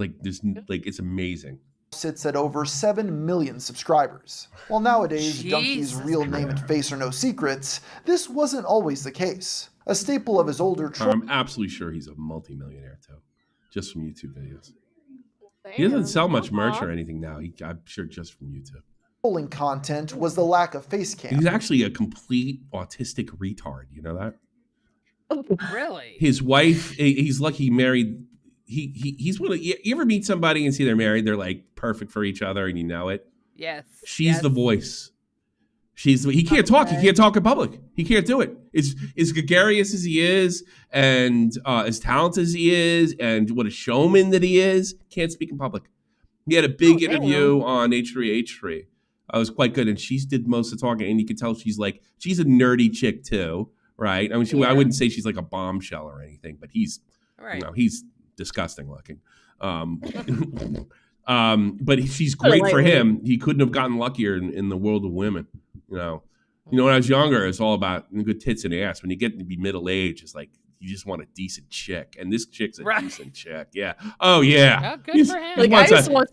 It's amazing. Sits at over 7 million subscribers. While nowadays, Donkey's Jesus real name and face are no secrets, this wasn't always the case. A staple of his older I'm absolutely sure he's a multimillionaire too, just from YouTube videos. He doesn't sell much merch or anything now. I'm sure just from YouTube. trolling content was the lack of face cam. He's actually a complete autistic retard. You know that? Really? His wife, he's lucky he married. He's one of, you ever meet somebody and see they're married? They're like perfect for each other, and you know it. Yes. She's the voice. He can't talk. He can't talk in public. He can't do it. As gregarious as he is, and as talented as he is, and what a showman that he is, can't speak in public. He had a big interview on H3H3. It was quite good, and she did most of the talking, and you could tell she's a nerdy chick too, right? I mean, I wouldn't say she's like a bombshell or anything, but he's he's disgusting looking. But she's great for him. He couldn't have gotten luckier in the world of women. You know, when I was younger, it's all about good tits and ass. When you get to be middle age, it's like you just want a decent chick, and this chick's a decent chick. Yeah. Oh yeah. Good for him.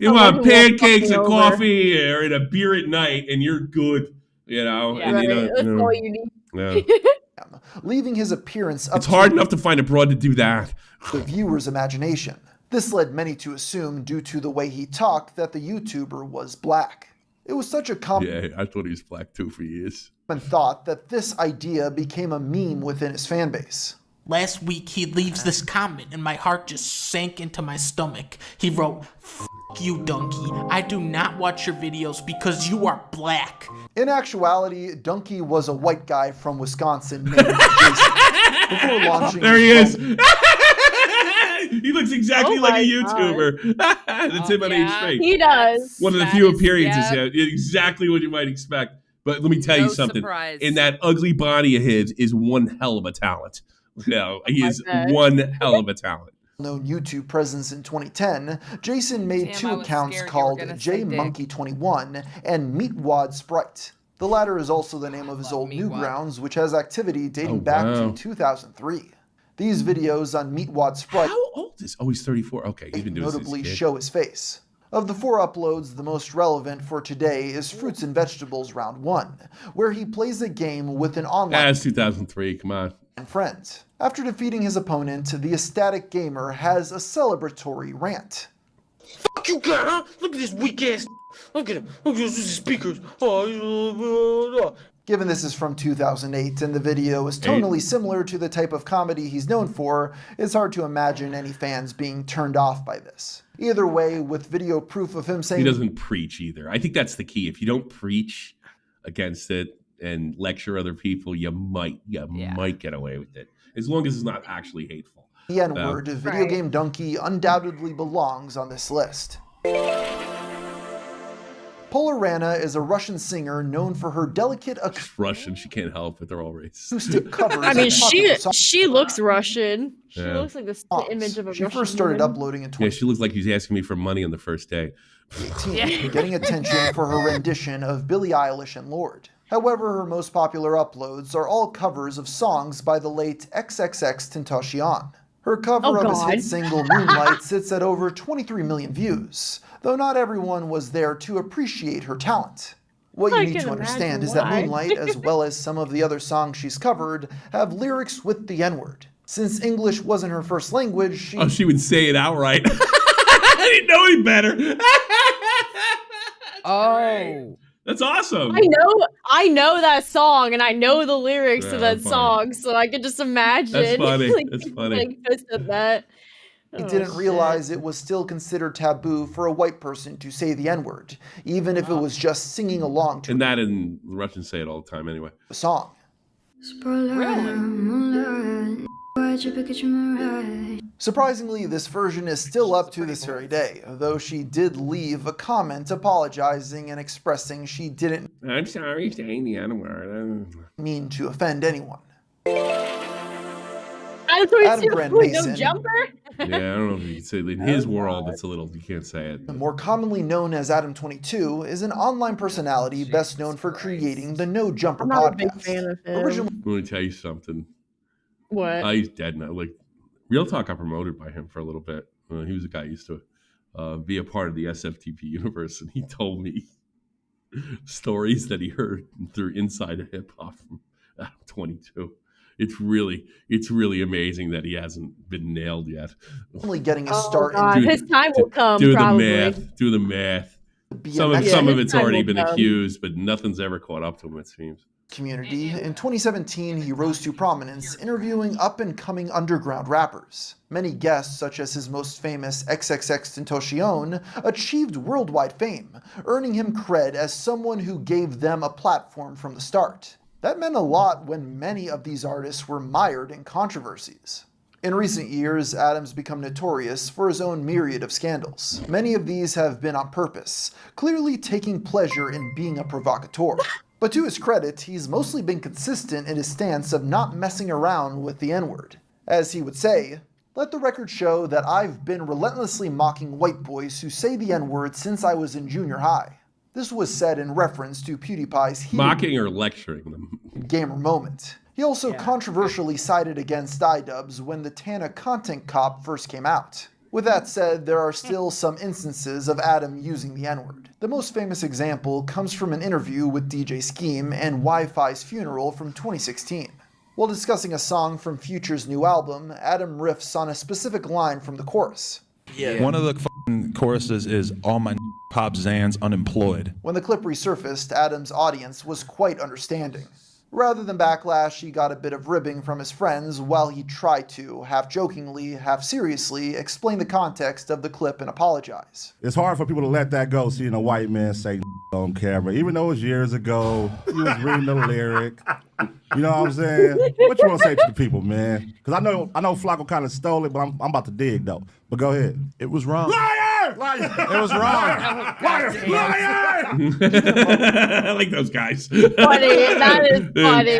You want pancakes and coffee or a beer at night, and you're good. You know. Yeah, and, that's all you need. Yeah. Leaving his appearance up It's hard enough to find a broad to do that. The viewer's imagination. This led many to assume, due to the way he talked, that the YouTuber was black. It was such a common Yeah, I thought he was black too for years. thought that this idea became a meme within his fan base. Last week, he leaves this comment, and my heart just sank into my stomach. He wrote, "F you, Donkey. I do not watch your videos because you are black." In actuality, Donkey was a white guy from Wisconsin named Jason. Before launching There he is. He looks exactly like a YouTuber. That's him on H3. He does. One of the few appearances. Yeah, exactly what you might expect. But let me tell you something. Surprise. In that ugly body of his is one hell of a talent. No, he is one hell of a talent. Known YouTube presence in 2010, Jason made Damn, two I was accounts scared you were called gonna say Dick. JMonkey21 and Meatwad Sprite. The latter is also the name of his old Newgrounds, which has activity dating back to 2003. These videos on Meatwad Sprite How old is? Oh, he's 34. Okay, he's been doing this notably since kid. show his face. Of the 4 uploads, the most relevant for today is Fruits and Vegetables Round 1, where he plays a game with an online That's 2003, come on. friend. After defeating his opponent, the ecstatic gamer has a celebratory rant. Fuck you, guy, huh? Look at this weak ass. Look at him. Look at these speakers. Given this is from 2008 and the video is tonally similar to the type of comedy he's known for, it's hard to imagine any fans being turned off by this. Either way, with video proof of him saying he doesn't preach either. I think that's the key. If you don't preach against it and lecture other people, you might get away with it. As long as it's not actually hateful. The N-word, Video Game Donkey undoubtedly belongs on this list. Pola Rana is a Russian singer known for her delicate She's Russian. She can't help it. They're all racist. acoustic covers. I mean, of popular songs. she looks Russian. She Yeah. looks like the image of a She Russian first started woman. uploading in Yeah, she looks like she's asking me for money on the first day. 2018, getting attention for her rendition of Billie Eilish and Lorde. However, her most popular uploads are all covers of songs by the late XXXTentacion. Her cover of his hit single Moonlight sits at over 23 million views, though not everyone was there to appreciate her talent. What you need to understand is that Moonlight, as well as some of the other songs she's covered, have lyrics with the N-word. Since English wasn't her first language, she would say it outright. I didn't know any better. Oh. That's awesome. I know that song, and I know the lyrics to that fine. song, so I could just imagine. That's funny. like, That's funny. Like, just at that. He didn't realize it was still considered taboo for a white person to say the N-word, even if it was just singing along to And that and the Russians say it all the time anyway. the song. Surprisingly, this version is still up to this very day, though she did leave a comment apologizing and expressing she didn't I'm sorry saying the N-word. mean to offend anyone. Adam Grant with Mason, no jumper? Yeah, I don't know if you can say it. In his world, it's a little, you can't say it. more commonly known as Adam22, is an online personality best known for creating the No Jumper I'm not a podcast. big fan of him. Originally Let me tell you something. What? He's dead now. Like, Real Talk got promoted by him for a little bit. He was a guy who used to be a part of the SFTP universe, and he told me stories that he heard through Inside of Hip Hop from Adam 22. It's really amazing that he hasn't been nailed yet. only getting a start God. His time will come, do probably. Do the math. BMX Some of his it's time already will been come. accused, but nothing's ever caught up to him, it seems. community. In 2017, he rose to prominence interviewing up-and-coming underground rappers. Many guests, such as his most famous XXXTentacion, achieved worldwide fame, earning him cred as someone who gave them a platform from the start. That meant a lot when many of these artists were mired in controversies. In recent years, Adam's become notorious for his own myriad of scandals. Many of these have been on purpose, clearly taking pleasure in being a provocateur. But to his credit, he's mostly been consistent in his stance of not messing around with the N-word. As he would say, "Let the record show that I've been relentlessly mocking white boys who say the N-word since I was in junior high." This was said in reference to PewDiePie's heated Mocking or lecturing them. gamer moment. He also controversially sided against iDubbbz when the Tana Content Cop first came out. With that said, there are still some instances of Adam using the N-word. The most famous example comes from an interview with DJ Scheme and Wi-Fi's Funeral from 2016. While discussing a song from Future's new album, Adam riffs on a specific line from the chorus. One of the f***ing choruses is "All my pop Zans unemployed." When the clip resurfaced, Adam's audience was quite understanding. Rather than backlash, he got a bit of ribbing from his friends while he tried to, half jokingly, half seriously, explain the context of the clip and apologize. It's hard for people to let that go, seeing a white man say on camera, even though it was years ago. He was reading the lyric. You know what I'm saying? What you want to say to the people, man? Because I know Flacco kind of stole it, but I'm about to dig though. But go ahead. It was wrong. Liar! It was wrong. I like those guys. Funny. That is funny.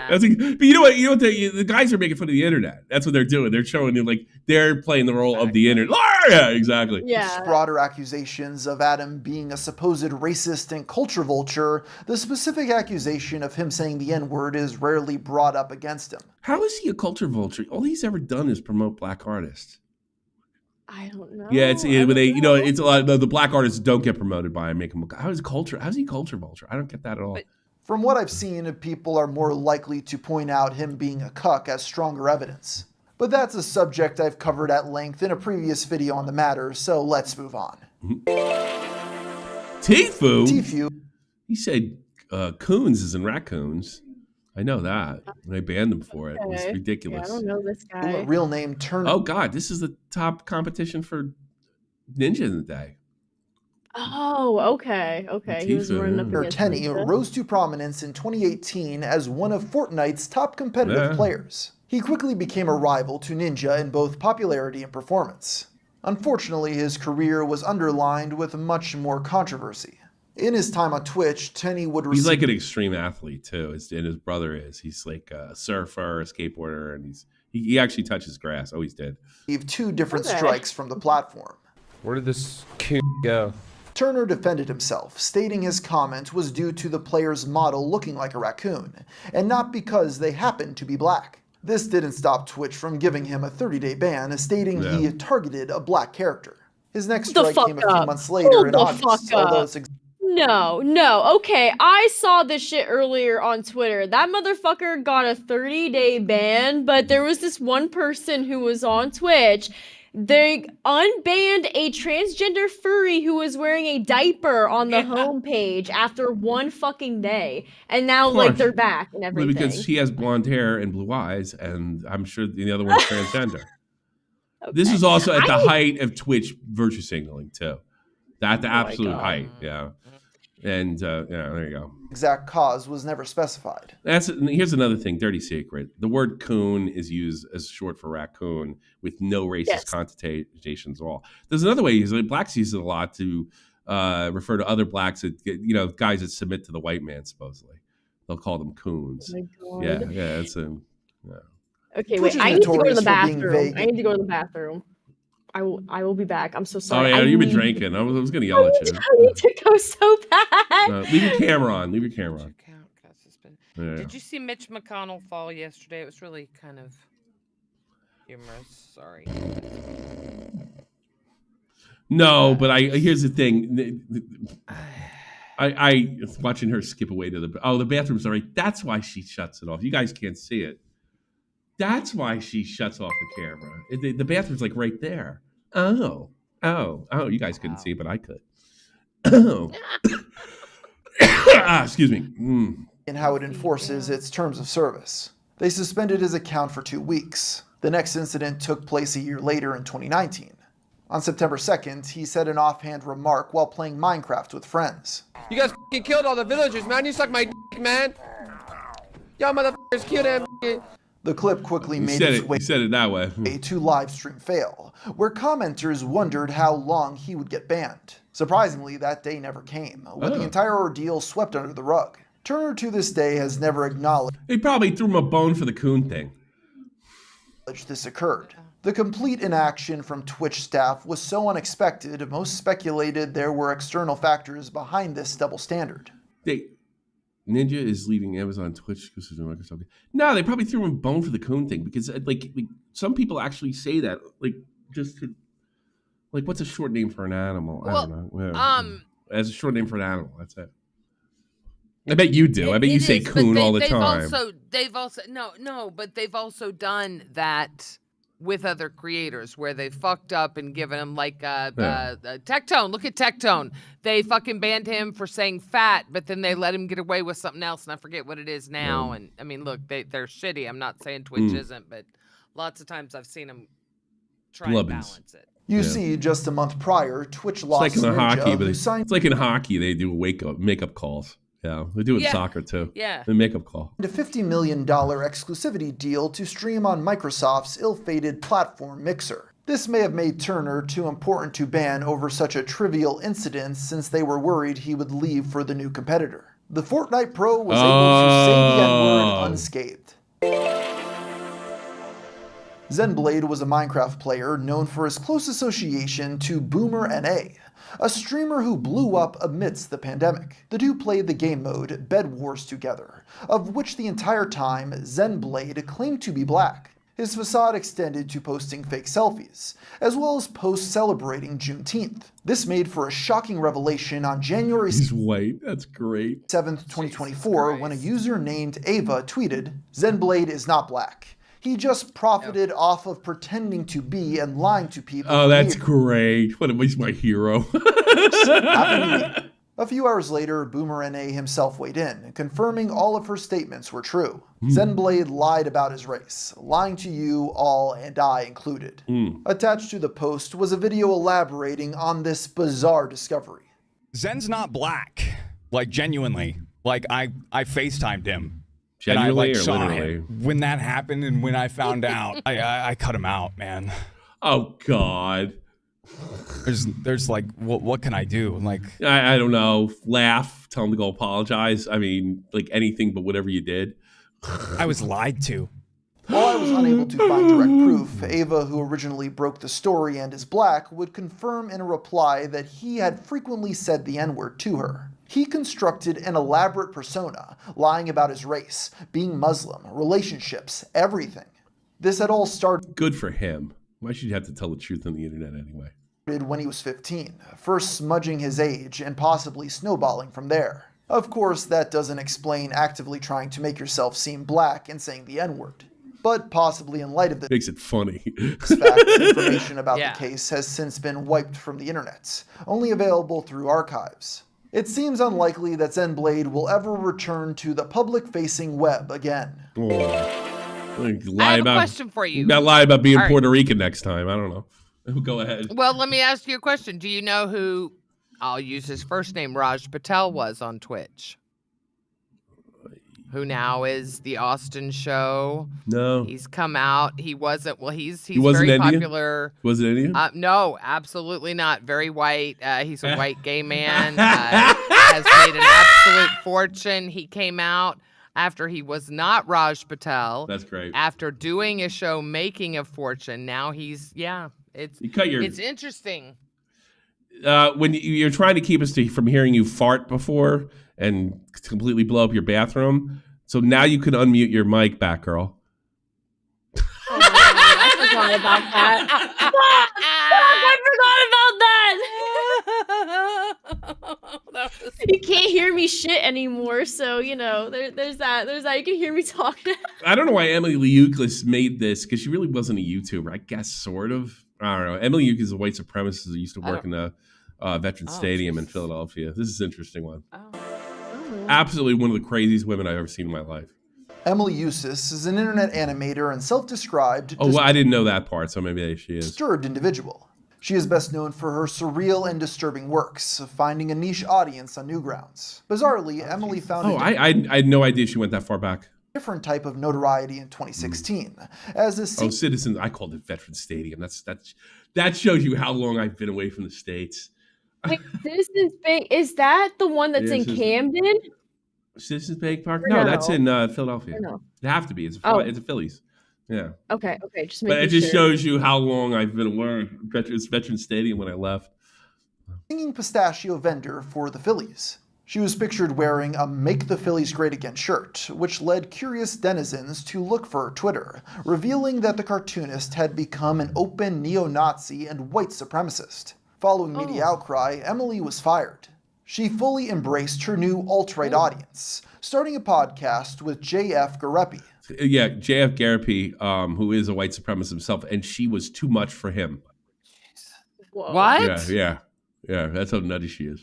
That's but you know what? The guys are making fun of the internet. That's what they're doing. They're showing you like they're playing the role of the internet. Yeah, exactly. Yeah. Broader accusations of Adam being a supposed racist and culture vulture, the specific accusation of him saying the N-word is rarely brought up against him. How is he a culture vulture? All he's ever done is promote black artists. I don't know. Yeah, it's a lot of the black artists don't get promoted by him. How's he culture vulture? I don't get that at all. From what I've seen, people are more likely to point out him being a cuck as stronger evidence. But that's a subject I've covered at length in a previous video on the matter, so let's move on. Tfue? He said coons is in raccoons. I know that. And I banned him for it. It's ridiculous. Yeah, I don't know this guy. Real name Turner. Oh God, this is the top competition for Ninja in the day. Oh, okay. He was running up against Tenny rose to prominence in 2018 as one of Fortnite's top competitive players. He quickly became a rival to Ninja in both popularity and performance. Unfortunately, his career was underlined with much more controversy. In his time on Twitch, Tenny would receive... He's like an extreme athlete, too, and his brother is. He's like a surfer, a skateboarder, and he actually touches grass. Always did. ...two different strikes from the platform. Where did this coon go? Turner defended himself, stating his comment was due to the player's model looking like a raccoon, and not because they happened to be black. This didn't stop Twitch from giving him a 30-day ban, stating he targeted a black character. His next strike came a few months later in August, although it's No. Okay, I saw this shit earlier on Twitter. That motherfucker got a 30-day ban, but there was this one person who was on Twitch. They unbanned a transgender furry who was wearing a diaper on the homepage after one fucking day. And now, like, they're back and everything. Because he has blonde hair and blue eyes, and I'm sure the other one's transgender. This is also at the height of Twitch virtue signaling, too. At the absolute height, yeah. And there you go. Exact cause was never specified. Here's another thing, dirty secret. The word coon is used as short for raccoon with no racist connotations at all. There's another way. Blacks use it a lot to refer to other blacks that guys that submit to the white man. Supposedly, they'll call them coons. Oh my God. Yeah. It's Okay, wait. I need to go to the bathroom. I will be back. I'm so sorry. Oh yeah, you've been drinking. I was gonna yell at you. I need to go so bad. Leave your camera on. Yeah. Did you see Mitch McConnell fall yesterday? It was really kind of humorous. Sorry. No, but here's the thing. I watching her skip away to the bathroom's all right. That's why she shuts it off. You guys can't see it. That's why she shuts off the camera. The bathroom's like right there. Oh, you guys couldn't see it, but I could. Oh. Excuse me. And how it enforces its terms of service. They suspended his account for 2 weeks. The next incident took place a year later in 2019. On September 2nd, he said an offhand remark while playing Minecraft with friends. You guys f***ing killed all the villagers, man. You suck my dick, man. Y'all motherfuckers killed them. The clip quickly made its way to live stream fail, where commenters wondered how long he would get banned. Surprisingly, that day never came, with the entire ordeal swept under the rug. Turner to this day has never acknowledged they probably threw him a bone for the coon thing. This occurred. The complete inaction from Twitch staff was so unexpected, most speculated there were external factors behind this double standard. Ninja is leaving Amazon, Twitch exclusive to Microsoft. No, they probably threw him a bone for the coon thing because like some people actually say that what's a short name for an animal? I don't know. Yeah. As a short name for an animal, that's it. I bet you do. I bet you say coon all the time. They've also done that with other creators where they fucked up and given him Tectone. Look at Tectone. They fucking banned him for saying fat, but then they let him get away with something else, and I forget what it is now. And I mean, look, they're shitty. I'm not saying Twitch isn't, but lots of times I've seen them try and balance it. You see, just a month prior, Twitch lost It's like in hockey, but it's like in hockey they do makeup calls. Yeah, they do it in soccer too. Yeah. The makeup call. A $50 million exclusivity deal to stream on Microsoft's ill-fated platform Mixer. This may have made Turner too important to ban over such a trivial incident since they were worried he would leave for the new competitor. The Fortnite pro was able to say the N-word unscathed. Zenblade was a Minecraft player known for his close association to Boomer NA, a streamer who blew up amidst the pandemic. The two played the game mode Bed Wars together, of which the entire time Zenblade claimed to be black. His facade extended to posting fake selfies, as well as posts celebrating Juneteenth. This made for a shocking revelation on January He's white, that's great. 7th, 2024, when a user named Ava tweeted, "Zenblade is not black. He just profited off of pretending to be and lying to people." Oh, that's great. What, he's my hero. A few hours later, Boomer NA himself weighed in, confirming all of her statements were true. Zenblade lied about his race, lying to you all and I included. Attached to the post was a video elaborating on this bizarre discovery. Zen's not black. Like, genuinely. Like, I FaceTimed him. Genuinely and I, or saw literally? him. When that happened and when I found out, I cut him out, man. Oh, God. There's like, what can I do? Like, I don't know. Laugh. Tell him to go apologize. I mean, like anything but whatever you did. I was lied to. While I was unable to find direct proof, Ava, who originally broke the story and is black, would confirm in a reply that he had frequently said the N-word to her. He constructed an elaborate persona, lying about his race, being Muslim, relationships, everything. This had all started Good for him. Why should you have to tell the truth on the internet anyway? when he was 15, first smudging his age and possibly snowballing from there. Of course, that doesn't explain actively trying to make yourself seem black and saying the N-word. But possibly in light of this Makes it funny. fact, information about the case has since been wiped from the internet, only available through archives. It seems unlikely that Zenblade will ever return to the public-facing web again. I have a question for you. You gotta lie about being All right. Puerto Rican next time. I don't know. Go ahead. Well, let me ask you a question. Do you know who, I'll use his first name, Raj Patel was on Twitch? Who now is the Austin Show? No. He's come out. He wasn't, well, he's He wasn't very Indian? popular. Was it Indian? No, absolutely not. Very white. He's a white gay man. Has made an absolute fortune. He came out after he was not Raj Patel. That's great. After doing a show, making a fortune. Now he's, it's interesting. When you're trying to keep us from hearing you fart before and completely blow up your bathroom, so now you can unmute your mic, Batgirl. Oh my God, I forgot about that. I forgot about that. You can't hear me shit anymore, so you know there's that. You can hear me talk now. I don't know why Emily Liuklis made this, because she really wasn't a YouTuber. I guess sort of. I don't know. Emily Liuklis is a white supremacist who used to work in the Veterans Stadium in Philadelphia. This is an interesting one. Absolutely one of the craziest women I've ever seen in my life. Emily Eustace is an internet animator and self-described Oh, well, I didn't know that part, so maybe she is. disturbed individual. She is best known for her surreal and disturbing works, finding a niche audience on Newgrounds. Bizarrely, Emily found I had no idea she went that far back. different type of notoriety in 2016, as a Citizens, I called it Veterans Stadium. That shows you how long I've been away from the States. Wait, Citizens Bank, is that the one that's in Camden? Citizens Bank Park? No, that's in Philadelphia. It'd have to be. It's a Phillies. Yeah. Okay, just but making it just sure. shows you how long I've been away. It's Veterans Stadium when I left. singing pistachio vendor for the Phillies. She was pictured wearing a Make the Phillies Great Again shirt, which led curious denizens to look for her Twitter, revealing that the cartoonist had become an open neo-Nazi and white supremacist. Following media outcry, Emily was fired. She fully embraced her new alt-right audience, starting a podcast with JF Garepi. Yeah, JF Garepi, who is a white supremacist himself, and she was too much for him. Whoa. What? Yeah, that's how nutty she is.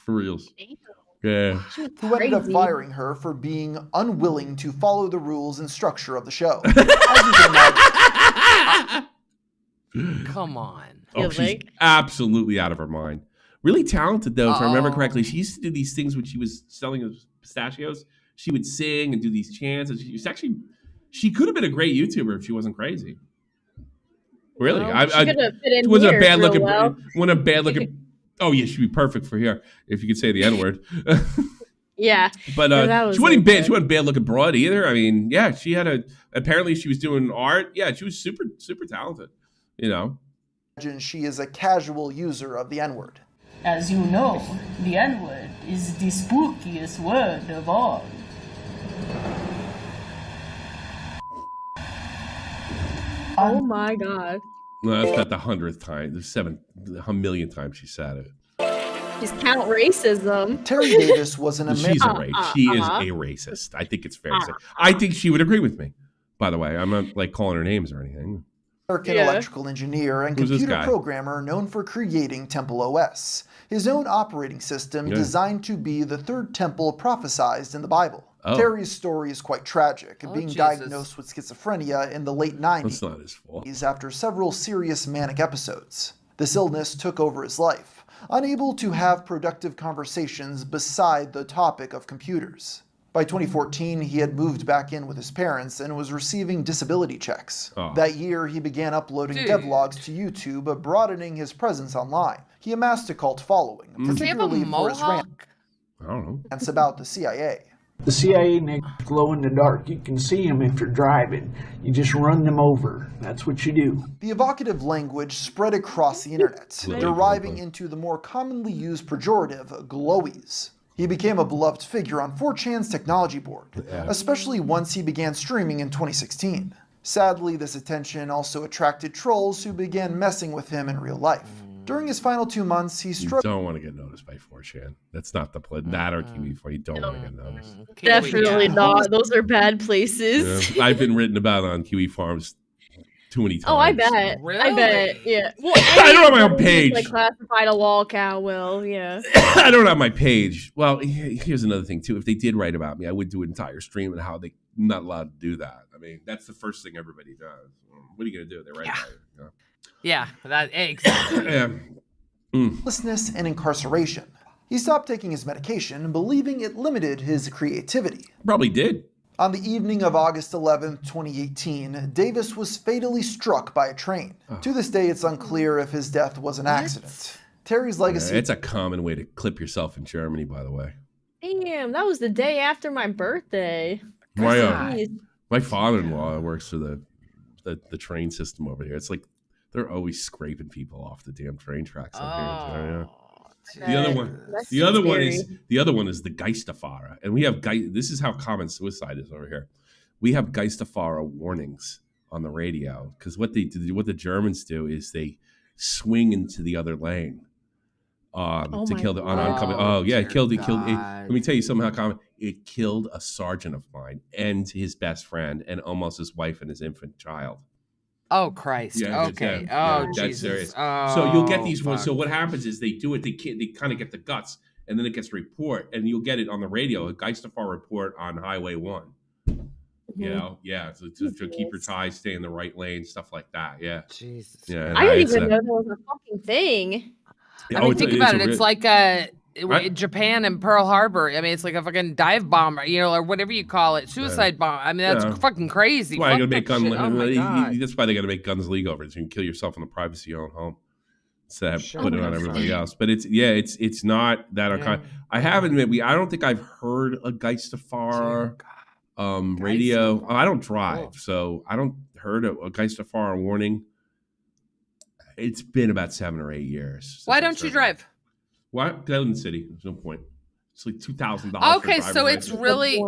For reals. Yeah. Who ended up firing her for being unwilling to follow the rules and structure of the show. As you can imagine. Come on. Oh, she's absolutely out of her mind. Really talented, though, if I remember correctly. She used to do these things when she was selling those pistachios. She would sing and do these chants. And she could have been a great YouTuber if she wasn't crazy. Really? Well, she could have fit in wasn't here a bad real looking. well. Wasn't a bad looking. Oh yeah, she'd be perfect for here if you could say the N word. Yeah, but she wasn't bad. She wasn't bad looking broad either. I mean, yeah, she had apparently she was doing art. Yeah, she was super talented. You know. She is a casual user of the N-word. As you know, the N-word is the spookiest word of all. Oh my god. No, that's not the 100th time. There's 1,000,000 times she said it. She's count racism. Terry Davis was an American. She is a racist. I think it's fair to say. I think she would agree with me. By the way, I'm not like calling her names or anything. American electrical engineer and computer programmer known for creating Temple OS, his own operating system designed to be the third temple prophesied in the Bible. Terry's story is quite tragic, being diagnosed with schizophrenia in the late 90s. That's not his fault. After several serious manic episodes. This illness took over his life, unable to have productive conversations beside the topic of computers. By 2014, he had moved back in with his parents and was receiving disability checks. That year, he began uploading devlogs to YouTube, broadening his presence online. He amassed a cult following, particularly for his rants about the CIA. The CIA niggas glow in the dark. You can see them if you're driving. You just run them over. That's what you do. The evocative language spread across the internet, deriving into the more commonly used pejorative glowies. He became a beloved figure on 4chan's technology board, especially once he began streaming in 2016. Sadly, this attention also attracted trolls who began messing with him in real life. During his final 2 months, he struggled. You don't want to get noticed by 4chan. That's not the plan. That or Kiwi4. You don't want to get noticed. Definitely not. Those are bad places. I've been written about on Kiwi Farms too many times. Oh, I bet. Really? I bet. Yeah. Well, I don't have my own page. Like classified a lol cow will. Yeah. I don't have my page. Well, here's another thing too. If they did write about me, I would do an entire stream on how they're not allowed to do that. I mean, that's the first thing everybody does. What are you gonna do? They write about you. Yeah, that exactly. Homelessness and incarceration. He stopped taking his medication, believing it limited his creativity. Probably did. On the evening of August 11, 2018, Davis was fatally struck by a train. To this day, it's unclear if his death was an accident. Terry's legacy... it's a common way to clip yourself in Germany, by the way. Damn, that was the day after my birthday. My father-in-law works for the train system over here. It's like they're always scraping people off the damn train tracks. The other one is the Geisterfahrer, and we have this is how common suicide is over here. We have Geisterfahrer warnings on the radio because what the Germans do is they swing into the other lane to kill the oncoming. It killed. Let me tell you something. How common it killed a sergeant of mine and his best friend and almost his wife and his infant child. Oh Christ! Yeah, okay. That's Jesus. serious. Oh, so you'll get these ones. fuck. So what happens is they do it. They kind of get the guts, and then it gets a report, and you'll get it on the radio. A Geisterfahrer report on Highway 1. You know, to keep your ties, stay in the right lane, stuff like that. Yeah. Jesus. Yeah. I didn't even know that was a fucking thing. I mean, think about it. It's like Japan and Pearl Harbor. I mean, it's like a fucking dive bomb, or whatever you call it, suicide bomb. I mean, that's fucking crazy. That's why they're gonna make that's why they got to make guns legal over it. So you can kill yourself in the privacy of your own home instead of putting it on everybody else. But it's not that uncommon. I have admitted I don't think I've heard a Geisterfahrer radio. I don't drive, so I don't heard a Geisterfahrer warning. It's been about 7 or 8 years. Why don't you drive? What? I live in the city. There's no point. It's like $2,000. Okay, so it's really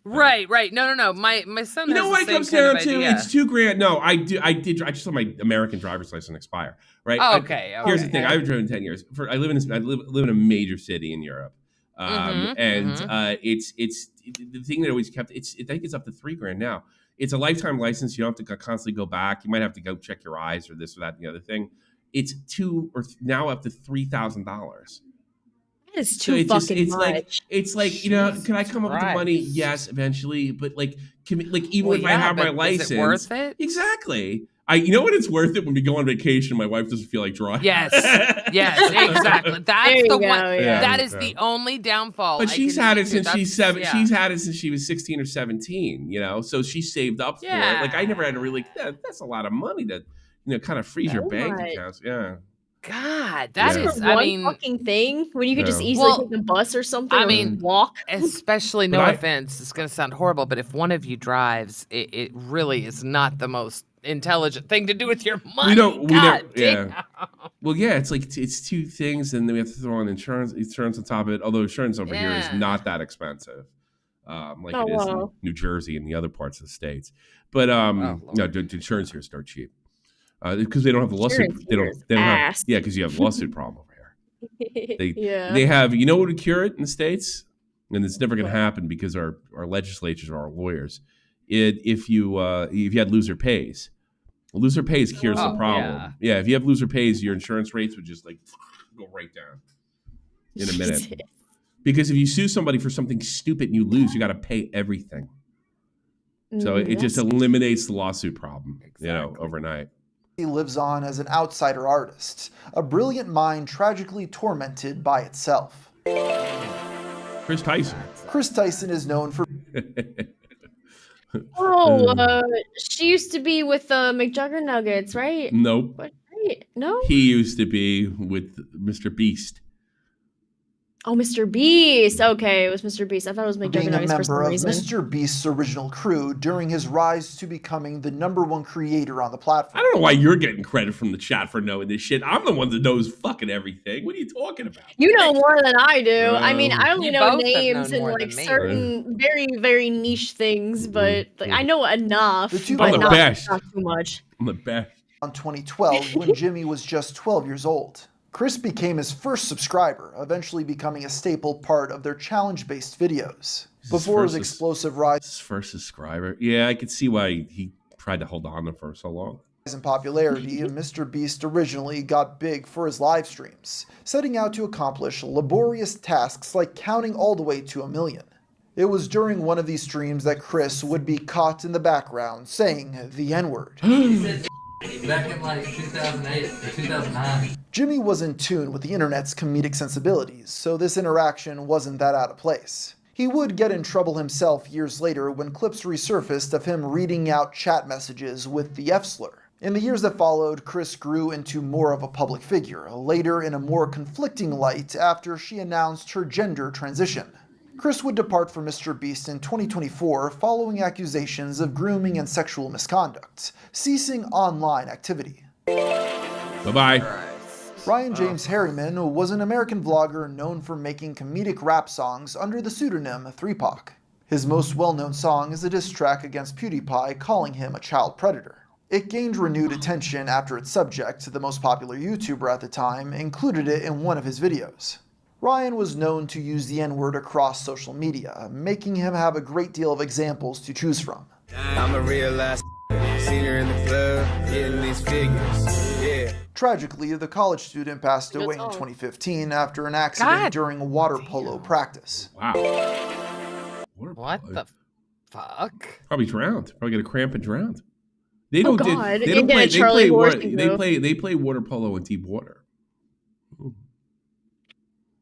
right. No. My son. You know what it comes down to? It's $2,000. No, I just saw my American driver's license expire. Right. Oh, okay. Here's the thing. I've driven 10 years. I live in a major city in Europe, it's the thing that always kept. I think it's up to $3,000 now. It's a lifetime license. You don't have to constantly go back. You might have to go check your eyes or this or that and the other thing. It's now up to $3,000. That is too fucking much. It's like can I come up with the money? Yes, eventually, but even if I have my license, is it worth it? Exactly. You know what? It's worth it when we go on vacation. My wife doesn't feel like driving. Yes, exactly. That's the one. Yeah. That is the only downfall. But she's had it since she's 7. She's had it since she was 16 or 17. So she saved up for it. Like I never had to really. That's a lot of money to. kind of freeze your bank accounts. Yeah. God, that is. I mean, fucking thing when you could just easily take the bus or something. I mean, walk. Especially, no offense, it's going to sound horrible, but if one of you drives, it really is not the most intelligent thing to do with your money. Well, yeah, it's like it's two things, and then we have to throw on insurance on top of it. Although insurance over here is not that expensive, like it is in New Jersey and the other parts of the states. But no, insurance here is dirt cheap. Because they don't have the lawsuit. They don't have. Yeah, because you have a lawsuit problem over here. They have. You know what would cure it in the States? And it's never going to happen because our legislatures are our lawyers. If you had loser pays, cures the problem. Yeah, if you have loser pays, your insurance rates would just like go right down in a minute. Because if you sue somebody for something stupid and you lose, you got to pay everything. So it just eliminates the lawsuit problem, overnight. He lives on as an outsider artist, a brilliant mind tragically tormented by itself. Chris Tyson. Chris Tyson is known for... She used to be with McJuggernuggets, right? Nope. What? Right? No? He used to be with Mr. Beast. Oh, Mr. Beast. Okay, it was Mr. Beast. I thought it was McJuggernuggets being a for some member of reason. Mr. Beast's original crew during his rise to becoming the #1 creator on the platform. I don't know why you're getting credit from the chat for knowing this shit. I'm the one that knows fucking everything. What are you talking about? You know more than I do. I mean, I only know names and like certain very, very niche things, but like, I know enough. But not too much. I'm the best. On 2012, when Jimmy was just 12 years old. Chris became his first subscriber, eventually becoming a staple part of their challenge-based videos. Before his explosive rise... His first subscriber? Yeah, I could see why he tried to hold on to for so long. In popularity, Mr. Beast originally got big for his live streams, setting out to accomplish laborious tasks like counting all the way to 1 million. It was during one of these streams that Chris would be caught in the background saying the N-word. Back in like 2008 or 2009. Jimmy was in tune with the internet's comedic sensibilities, so this interaction wasn't that out of place. He would get in trouble himself years later when clips resurfaced of him reading out chat messages with the F-slur. In the years that followed, Chris grew into more of a public figure, later in a more conflicting light after she announced her gender transition. Chris would depart from Mr. Beast in 2024 following accusations of grooming and sexual misconduct, ceasing online activity. Bye-bye. Ryan James Harriman was an American vlogger known for making comedic rap songs under the pseudonym 3Pac. His most well-known song is a diss track against PewDiePie calling him a child predator. It gained renewed attention after its subject, the most popular YouTuber at the time, included it in one of his videos. Ryan was known to use the N-word across social media, making him have a great deal of examples to choose from. I'm a real ass senior in the club, getting these figures, yeah. Tragically, the college student passed away in 2015 after an accident during water polo practice. Wow. What the fuck? Probably drowned. Probably got a cramp and drowned. They don't. God. They don't play. They play water polo in deep water. Ooh.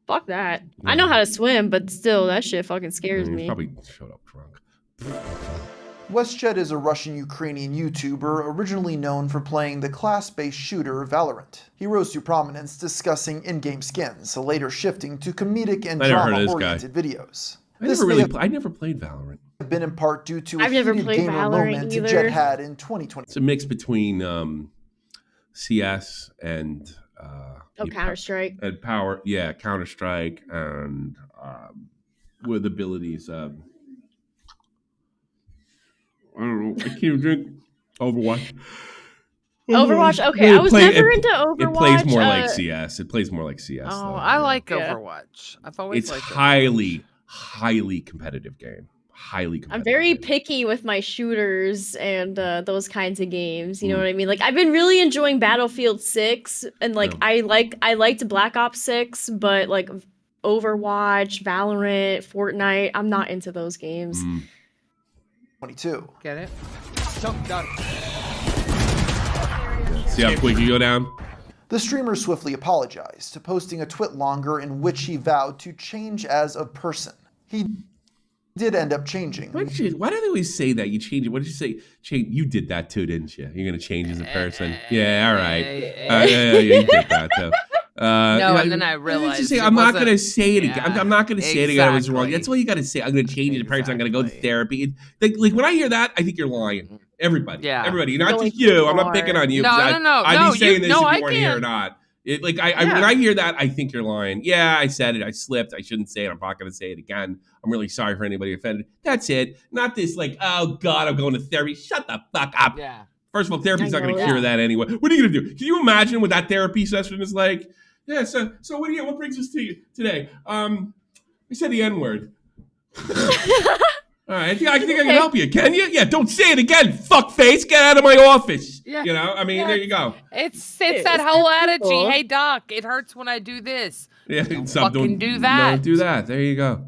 Fuck that. Yeah. I know how to swim, but still, that shit fucking scares me. Probably showed up drunk. WestJet is a Russian-Ukrainian YouTuber originally known for playing the class-based shooter Valorant. He rose to prominence discussing in-game skins, later shifting to comedic and drama-oriented videos. I never played Valorant. Been in part due to a heated gamer moment Jet had in 2020. It's a mix between CS and Counter-Strike. And Counter-Strike and with abilities. I don't know. I can't even drink Overwatch. Overwatch? Okay, I was never into Overwatch. It plays more like CS. It plays more like CS. Oh, though. I like Overwatch. I've always liked it. It's highly competitive game. Highly competitive. I'm very picky with my shooters and those kinds of games. You know what I mean? Like I've been really enjoying Battlefield 6 and like I liked Black Ops 6, but like Overwatch, Valorant, Fortnite, I'm not into those games. 22. Get it? See how quick you go down? The streamer swiftly apologized, posting a twit longer in which he vowed to change as a person. did end up changing. Why do they always say that? You change it. What did you say? Change. You did that too, didn't you? You're gonna change as a person. Yeah, all right. Yeah, you did that too. No, and then I realized I'm not gonna say it again. I'm not gonna say it again. I was wrong. That's all you gotta say. I'm gonna change as a person. I'm gonna go to therapy. Like when I hear that, I think you're lying. Everybody, everybody, not just you. I'm not picking on you. No. I'd be saying this if you weren't here or not. When I hear that, I think you're lying. Yeah, I said it. I slipped. I shouldn't say it. I'm not going to say it again. I'm really sorry for anybody offended. That's it. Not this like, oh God, I'm going to therapy. Shut the fuck up. Yeah. First of all, therapy's not going to cure that anyway. What are you going to do? Can you imagine what that therapy session is like? Yeah. So what brings us to you today? We said the N-word. All right, I think I can help you. Can you? Yeah, don't say it again, fuckface. Get out of my office. Yeah. You know, I mean, there you go. It's that whole attitude. Hey, Doc, it hurts when I do this. Yeah, don't do that. Don't do that. There you go.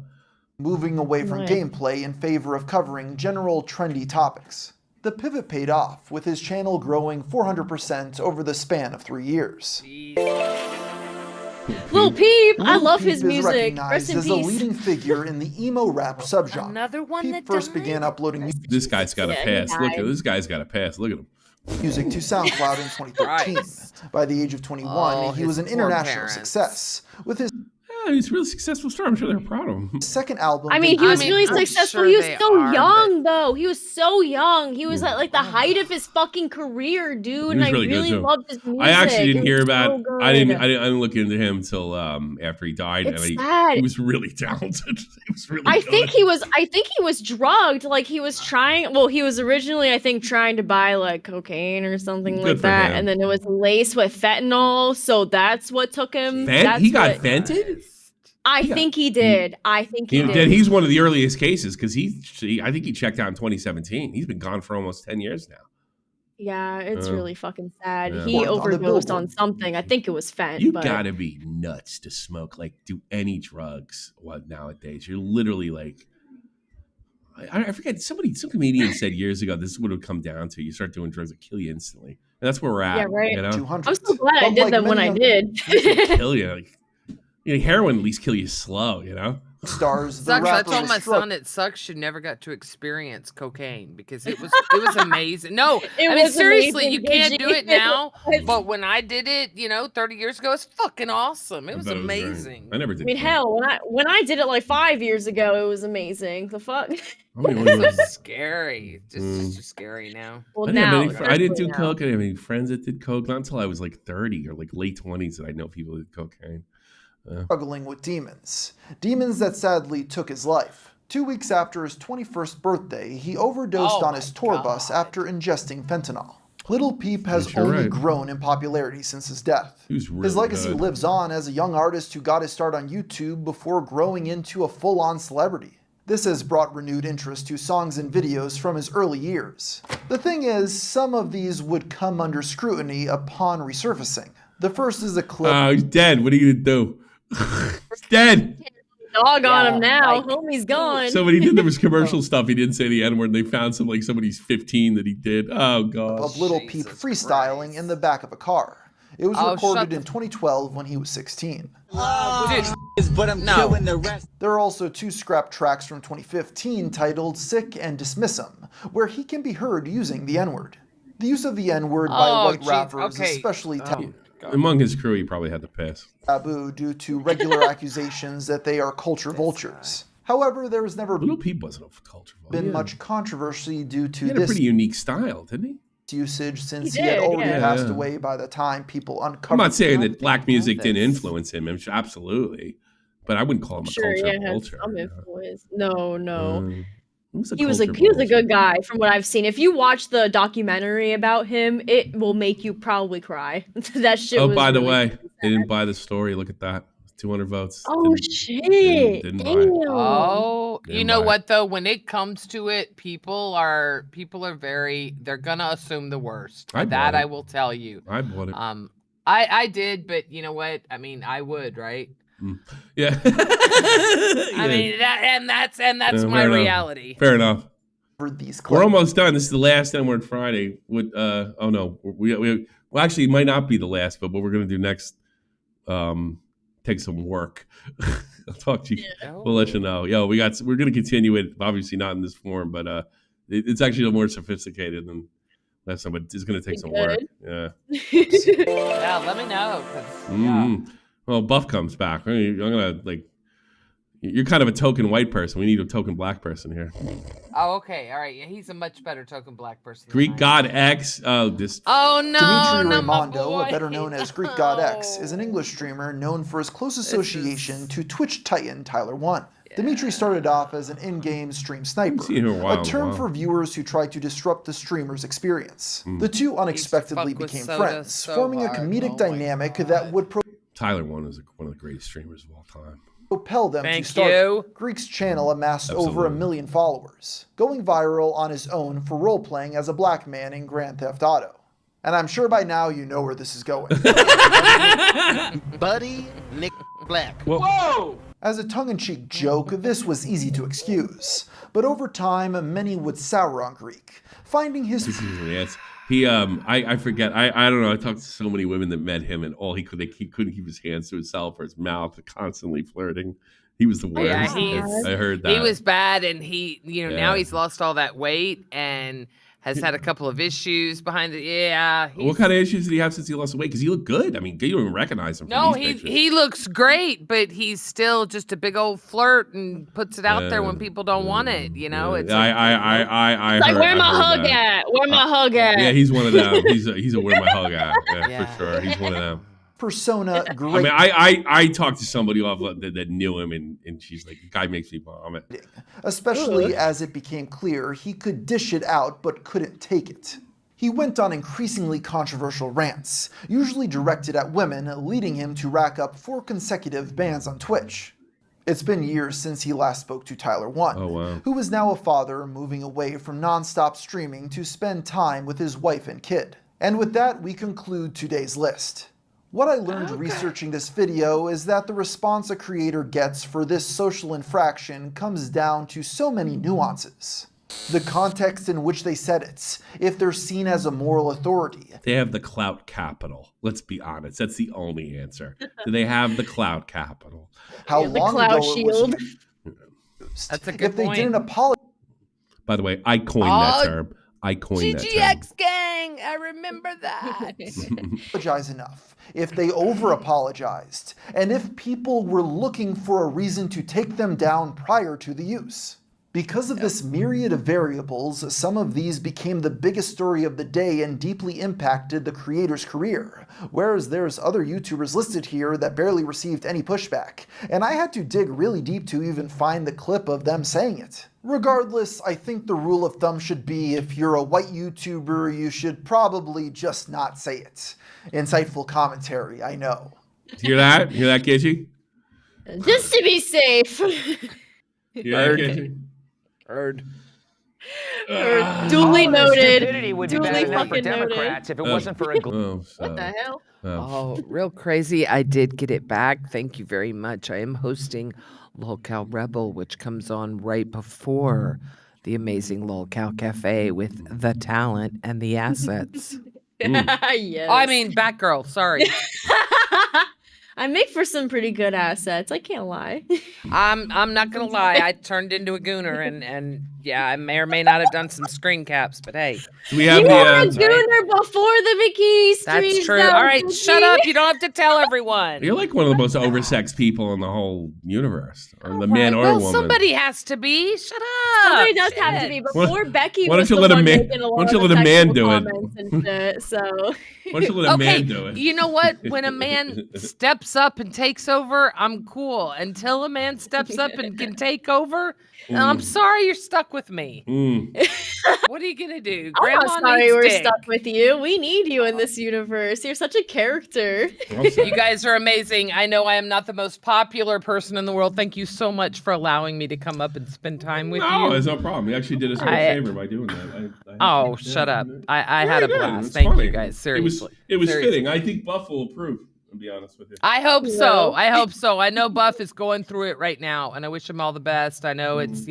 Moving away from gameplay in favor of covering general trendy topics. The pivot paid off, with his channel growing 400% over the span of 3 years. Lil Peep, I love Peep his music. Rest in as peace. a leading figure in the emo rap subgenre. Another one Peep that first began uploading music. This guy's got a pass. Look at this guy's got a pass. Look at him. Music to SoundCloud in 2013. By the age of 21, he was an international success with his. He's a really successful star. I'm sure they're proud of him. Second album. I mean, he was really successful. He was so young, though. He was so young. He was at like the height of his fucking career, dude. And I really loved his music. I actually didn't hear about. I didn't look into him until after he died. It's sad. He was really talented. He was really. I think he was drugged. Like he was trying. Well, he was originally, I think, trying to buy like cocaine or something like that, and then it was laced with fentanyl. So that's what took him. He got vented. I think he did. He did. He's one of the earliest cases because I think he checked out in 2017. He's been gone for almost 10 years now. Yeah, it's really fucking sad. Yeah. He overdosed on something. I think it was fent. You gotta be nuts to smoke, like do any drugs nowadays. You're literally like, I forget, some comedian said years ago, this is what it would come down to. You start doing drugs that kill you instantly. And that's where we're at. Yeah, right. You know? I'm so glad I did them when I did. Kill you. Like, heroin at least kill you slow, you know? Stars. I told my son it sucks you never got to experience cocaine because it was amazing. No, I mean seriously, you can't do it now. But when I did it, 30 years ago, it's fucking awesome. It was amazing. I never did. I mean, hell, when I did it like 5 years ago, it was amazing. The fuck? It's so scary. It's just scary now. Well, I didn't do coke. I didn't have any friends that did coke. Not until I was like 30 or like late 20s that I know people who did cocaine. Struggling with demons that sadly took his life. 2 weeks after his 21st birthday, he overdosed on his tour bus after ingesting fentanyl. Lil Peep has only grown in popularity since his death. His legacy lives on as a young artist who got his start on YouTube before growing into a full-on celebrity. This has brought renewed interest to songs and videos from his early years. The thing is, some of these would come under scrutiny upon resurfacing. The first is a clip. Oh, he's dead. What are you gonna do? He's dead. Dog on him now. Homie's gone. So when he did there was commercial stuff, he didn't say the N-word. They found somebody's 15 that he did. Oh god. Of Lil Peep freestyling in the back of a car. It was recorded in 2012 when he was 16. But I'm killing the rest. There are also 2 scrap tracks from 2015 titled Sick and Dismiss 'Em, where he can be heard using the N-word. The use of the N-word by white rappers, especially among his crew, he probably had to pass. Taboo due to regular accusations that they are culture vultures. However, there has never Lil Peep wasn't a culture vulture. Been much controversy due to he had a pretty unique style, didn't he? Usage since he had already passed away by the time people uncovered. I'm not saying that black music didn't influence him. Absolutely, but I wouldn't call him a culture vulture. Some influence. No. He was a good guy from what I've seen. If you watch the documentary about him, it will make you probably cry. That shit. Oh, by the way, they didn't buy the story. Look at that. 200 votes. Oh shit! Didn't Damn. buy it. Oh, you know what though? When it comes to it, people are they're gonna assume the worst. I will tell you. I bought it. I did, but you know what? I mean, I would, right? Yeah. I mean that's my reality. Fair enough. For these We're almost done. This is the last N-word Friday. With oh no, we actually it might not be the last, but what we're gonna do next take some work. I'll talk to you. We'll let you know. Yo, we're gonna continue it. Obviously not in this form, but it's actually a little more sophisticated than last time. But it's gonna take some work. Yeah. Yeah, let me know. Well, Buff comes back. I'm gonna You're kind of a token white person. We need a token black person here. Oh, okay. All right. Yeah, he's a much better token black person. Greek God X. Oh, this. Oh, no. Dimitri Raimondo, better known as Greek God X, is an English streamer known for his close association to Twitch titan Tyler 1. Dimitri started off as an in-game stream sniper, a term for viewers who try to disrupt the streamer's experience. The two unexpectedly became friends, forming a comedic dynamic that would Tyler 1 is one of the greatest streamers of all time. Propel them to start. Greek's channel amassed over 1 million followers, going viral on his own for role-playing as a black man in Grand Theft Auto. And I'm sure by now you know where this is going. Buddy Nick Black. Whoa! As a tongue-in-cheek joke, this was easy to excuse. But over time, many would sour on Greek, finding his... I forget. I don't know. I talked to so many women that met him, and he couldn't keep his hands to himself or his mouth, constantly flirting. He was the worst. Yeah, I heard that. He was bad, and now he's lost all that weight and has had a couple of issues behind it. Yeah. What kind of issues did he have since he lost the weight? Because he looked good. I mean, you don't even recognize him. No, he looks great, but he's still just a big old flirt and puts it out there when people don't want it. You know, it's like where my hug at? Where my hug at? Yeah, he's one of them. He's a where my hug at. Yeah, for sure. He's one of them. Persona great. I mean, I talked to somebody off that knew him, and she's like, the guy makes me vomit. Especially as it became clear he could dish it out but couldn't take it. He went on increasingly controversial rants, usually directed at women, leading him to rack up 4 consecutive bans on Twitch. It's been years since he last spoke to Tyler 1, who is now a father moving away from non-stop streaming to spend time with his wife and kid. And with that, we conclude today's list. What I learned researching this video is that the response a creator gets for this social infraction comes down to so many nuances. The context in which they said it, if they're seen as a moral authority. They have the clout capital. Let's be honest. That's the only answer. Do they have the clout capital? How long ago shield. It was That's a good point. If they didn't apologize. By the way, I coined that term. GGX gang, I remember that. Apologize enough, if they over-apologized, and if people were looking for a reason to take them down prior to the use. Because of this myriad of variables, some of these became the biggest story of the day and deeply impacted the creator's career, whereas there's other YouTubers listed here that barely received any pushback, and I had to dig really deep to even find the clip of them saying it. Regardless, I think the rule of thumb should be if you're a white YouTuber, you should probably just not say it. Insightful commentary, I know. Hear that? Hear that, Gidgy? Just to be safe. Hear that, Gidgy? Heard. Duly noted. Stupidity would be bad enough for Democrats if it wasn't for a... What the hell? Oh, real crazy. I did get it back. Thank you very much. I am hosting LolCal Rebel, which comes on right before the amazing LolCal Cafe with the talent and the assets. Yes. I mean, Batgirl, sorry. I make for some pretty good assets. I can't lie. I'm not gonna lie. I turned into a gooner, and yeah, I may or may not have done some screen caps, but hey, we have you were a gooner before the bikini streams. That's true. All right, shut up. You don't have to tell everyone. You're like one of the most oversexed people in the whole universe, or the man or woman. Somebody has to be. Shut up. Somebody does have to be. Before Becky, why don't you let a man? Why don't you let a man do it? So why don't you let a man do it? You know what? When a man steps up and takes over, I'm cool. Until a man steps up and can take over, I'm sorry you're stuck with me. What are you gonna do? I'm not sorry we're stuck with you. We need you in this universe. You're such a character. You guys are amazing. I know I am not the most popular person in the world. Thank you so much for allowing me to come up and spend time with you. No, it's no problem. You actually did us a favor by doing that. Shut up. I had a blast. Thank you guys. Seriously. It was fitting. I think Buff will approve. I'll be honest with you. I hope so. I hope so. I know Buff is going through it right now, and I wish him all the best. I know it's,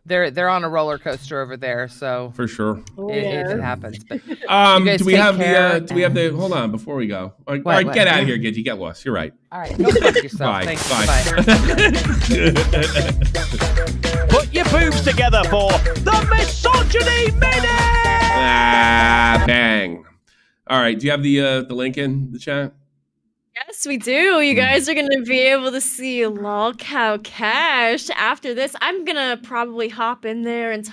they're on a roller coaster over there, so for sure it happens. But do we have the hold on before we go? All right, get out of here, Gidgy. Get lost. You're right. All right, go fuck yourself. Bye. Thanks. Bye. Put your boobs together for the Misogyny Minute! Bang. All right, do you have the link in the chat? Yes, we do. You guys are going to be able to see Lol Cow Cash after this. I'm going to probably hop in there and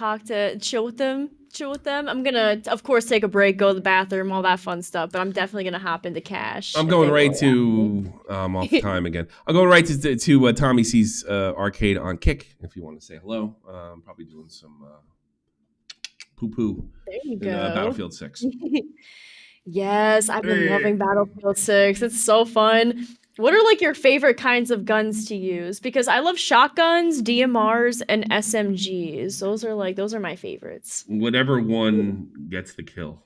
chill with them. I'm going to, of course, take a break, go to the bathroom, all that fun stuff, but I'm definitely going to hop into Cash. I'm going right to, off time again. I'm going right to Tommy C's arcade on Kick, if you want to say hello. I'm probably doing some poo-poo in Battlefield 6. Yes, I've been loving Battlefield 6. It's so fun. What are like your favorite kinds of guns to use? Because I love shotguns, DMRs, and SMGs. Those are my favorites. Whatever one gets the kill.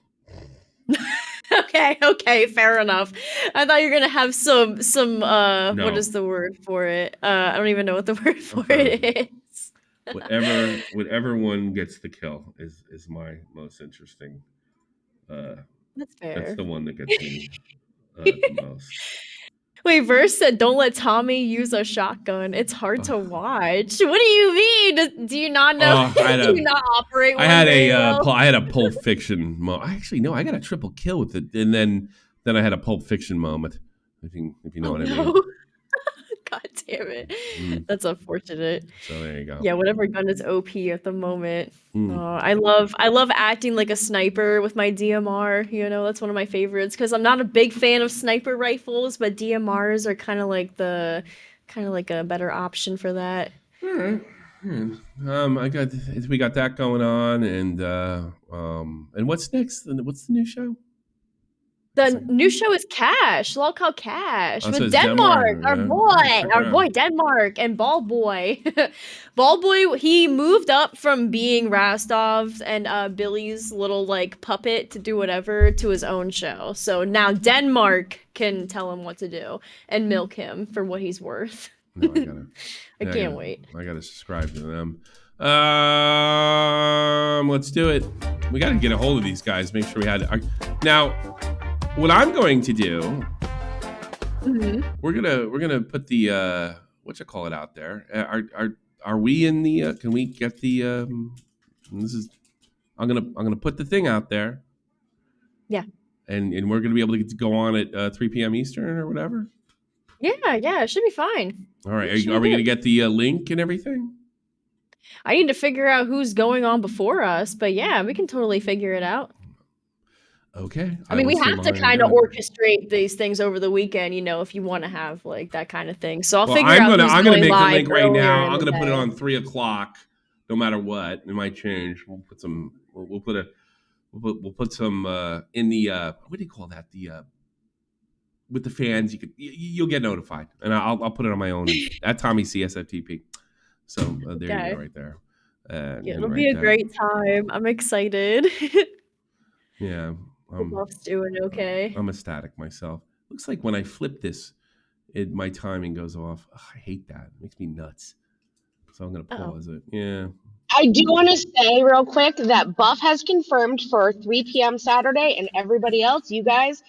Okay, fair enough. I thought you were gonna have some No. what is the word for it? I don't even know what the word for it is. Whatever one gets the kill is my most interesting. That's fair. That's the one that gets me the most. Wait, Verse said, "Don't let Tommy use a shotgun. It's hard to watch." What do you mean? Do you not know? Do you not operate? I had a Pulp Fiction moment. Actually, no, I got a triple kill with it, and then I had a Pulp Fiction moment. If you know what I mean. God damn it. That's unfortunate. So there you go. Yeah, whatever gun is OP at the moment. I love acting like a sniper with my DMR. That's one of my favorites because I'm not a big fan of sniper rifles, but DMRs are kind of like a better option for that. All right. We got that going on, and what's next? What's the new show? The new show is Cash, Lol Cash, so with it's Denmark, Denmark, our boy Denmark, and Ball Boy. Ball Boy, he moved up from being Rostov's and Billy's little puppet to do whatever to his own show. So now Denmark can tell him what to do and milk him for what he's worth. No, I gotta. I can't wait. I gotta subscribe to them. Let's do it. We gotta get a hold of these guys. Make sure we had now. What I'm going to do, we're gonna put the what you call it out there. Are we in the? Can we get the? I'm gonna put the thing out there. Yeah. And we're gonna be able to get to go on at 3 p.m. Eastern or whatever. Yeah, it should be fine. All right. Are we gonna get the link and everything? I need to figure out who's going on before us, but yeah, we can totally figure it out. Okay. I mean, we have to kind of orchestrate these things over the weekend, if you want to have that kind of thing. So I'll figure out. I'm gonna make the link right now. I'm gonna put it on 3:00, no matter what. It might change. We'll put some. We'll put some in the what do you call that? The with the fans, you'll get notified, and I'll put it on my own at Tommy CSFTP. So there you go, right there. It'll be a great time. I'm excited. Yeah. Buff's doing okay. I'm ecstatic myself. Looks like when I flip this, my timing goes off. Ugh, I hate that. It makes me nuts. So I'm going to pause it. Yeah. I do want to say real quick that Buff has confirmed for 3 p.m. Saturday and everybody else, you guys.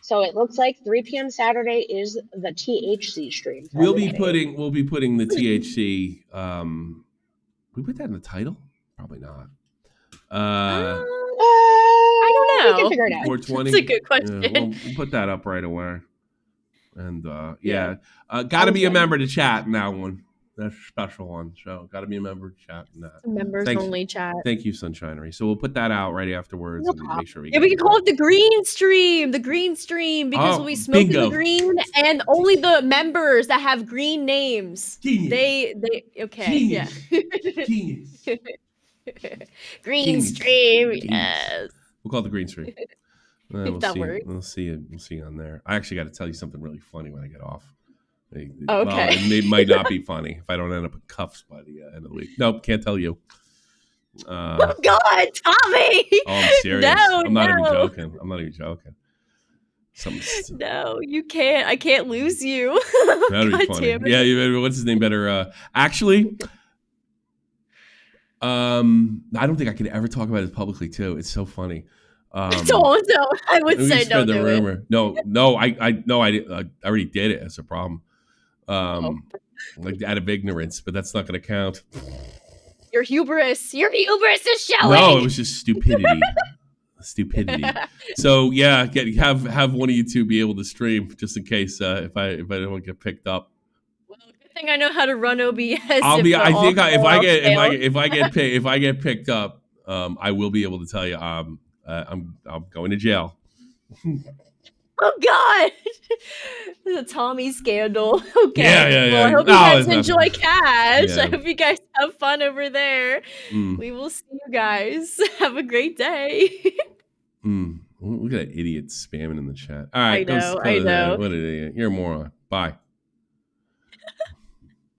So it looks like 3 p.m. Saturday is the THC stream. We'll be putting the THC. We put that in the title? Probably not. I don't know. We can figure it out. 420. That's a good question. Yeah, we'll put that up right away. And got to be a member to chat in that one. That's a special one. So got to be a member to chat in that. Members only chat. Thank you, Sunshinery. So we'll put that out right afterwards and make sure we we can call it the green stream. The green stream because we'll be smoking the green and only the members that have green names. Genius. They okay. Genius. Yeah. Genius. Green Genius. stream. Genius. Yes. We'll call it the green stream. If that works. We'll see on there. I actually got to tell you something really funny when I get off. Okay. Well, it might not be funny if I don't end up in cuffs by the end of the week. Nope, can't tell you. Oh God, Tommy! Oh, I'm serious. I'm not even joking. No, you can't. I can't lose you. That'd be funny. Yeah, what's his name? Better. Actually, I don't think I could ever talk about it publicly too. It's so funny. Don't. I would say don't do it. No. I already did it. That's a problem. Like out of ignorance, but that's not going to count. Your hubris is showing. No, it was just stupidity. So yeah, have one of you two be able to stream just in case if I don't get picked up. Well, good thing I know how to run OBS. If I get picked up, I will be able to tell you I'm going to jail. Oh God, the Tommy scandal. Okay. Yeah. Well, I hope you guys enjoy Cash. Yeah. I hope you guys have fun over there. We will see you guys. Have a great day. Look at that idiot spamming in the chat. All right, I know. What an idiot. You're a moron. Bye.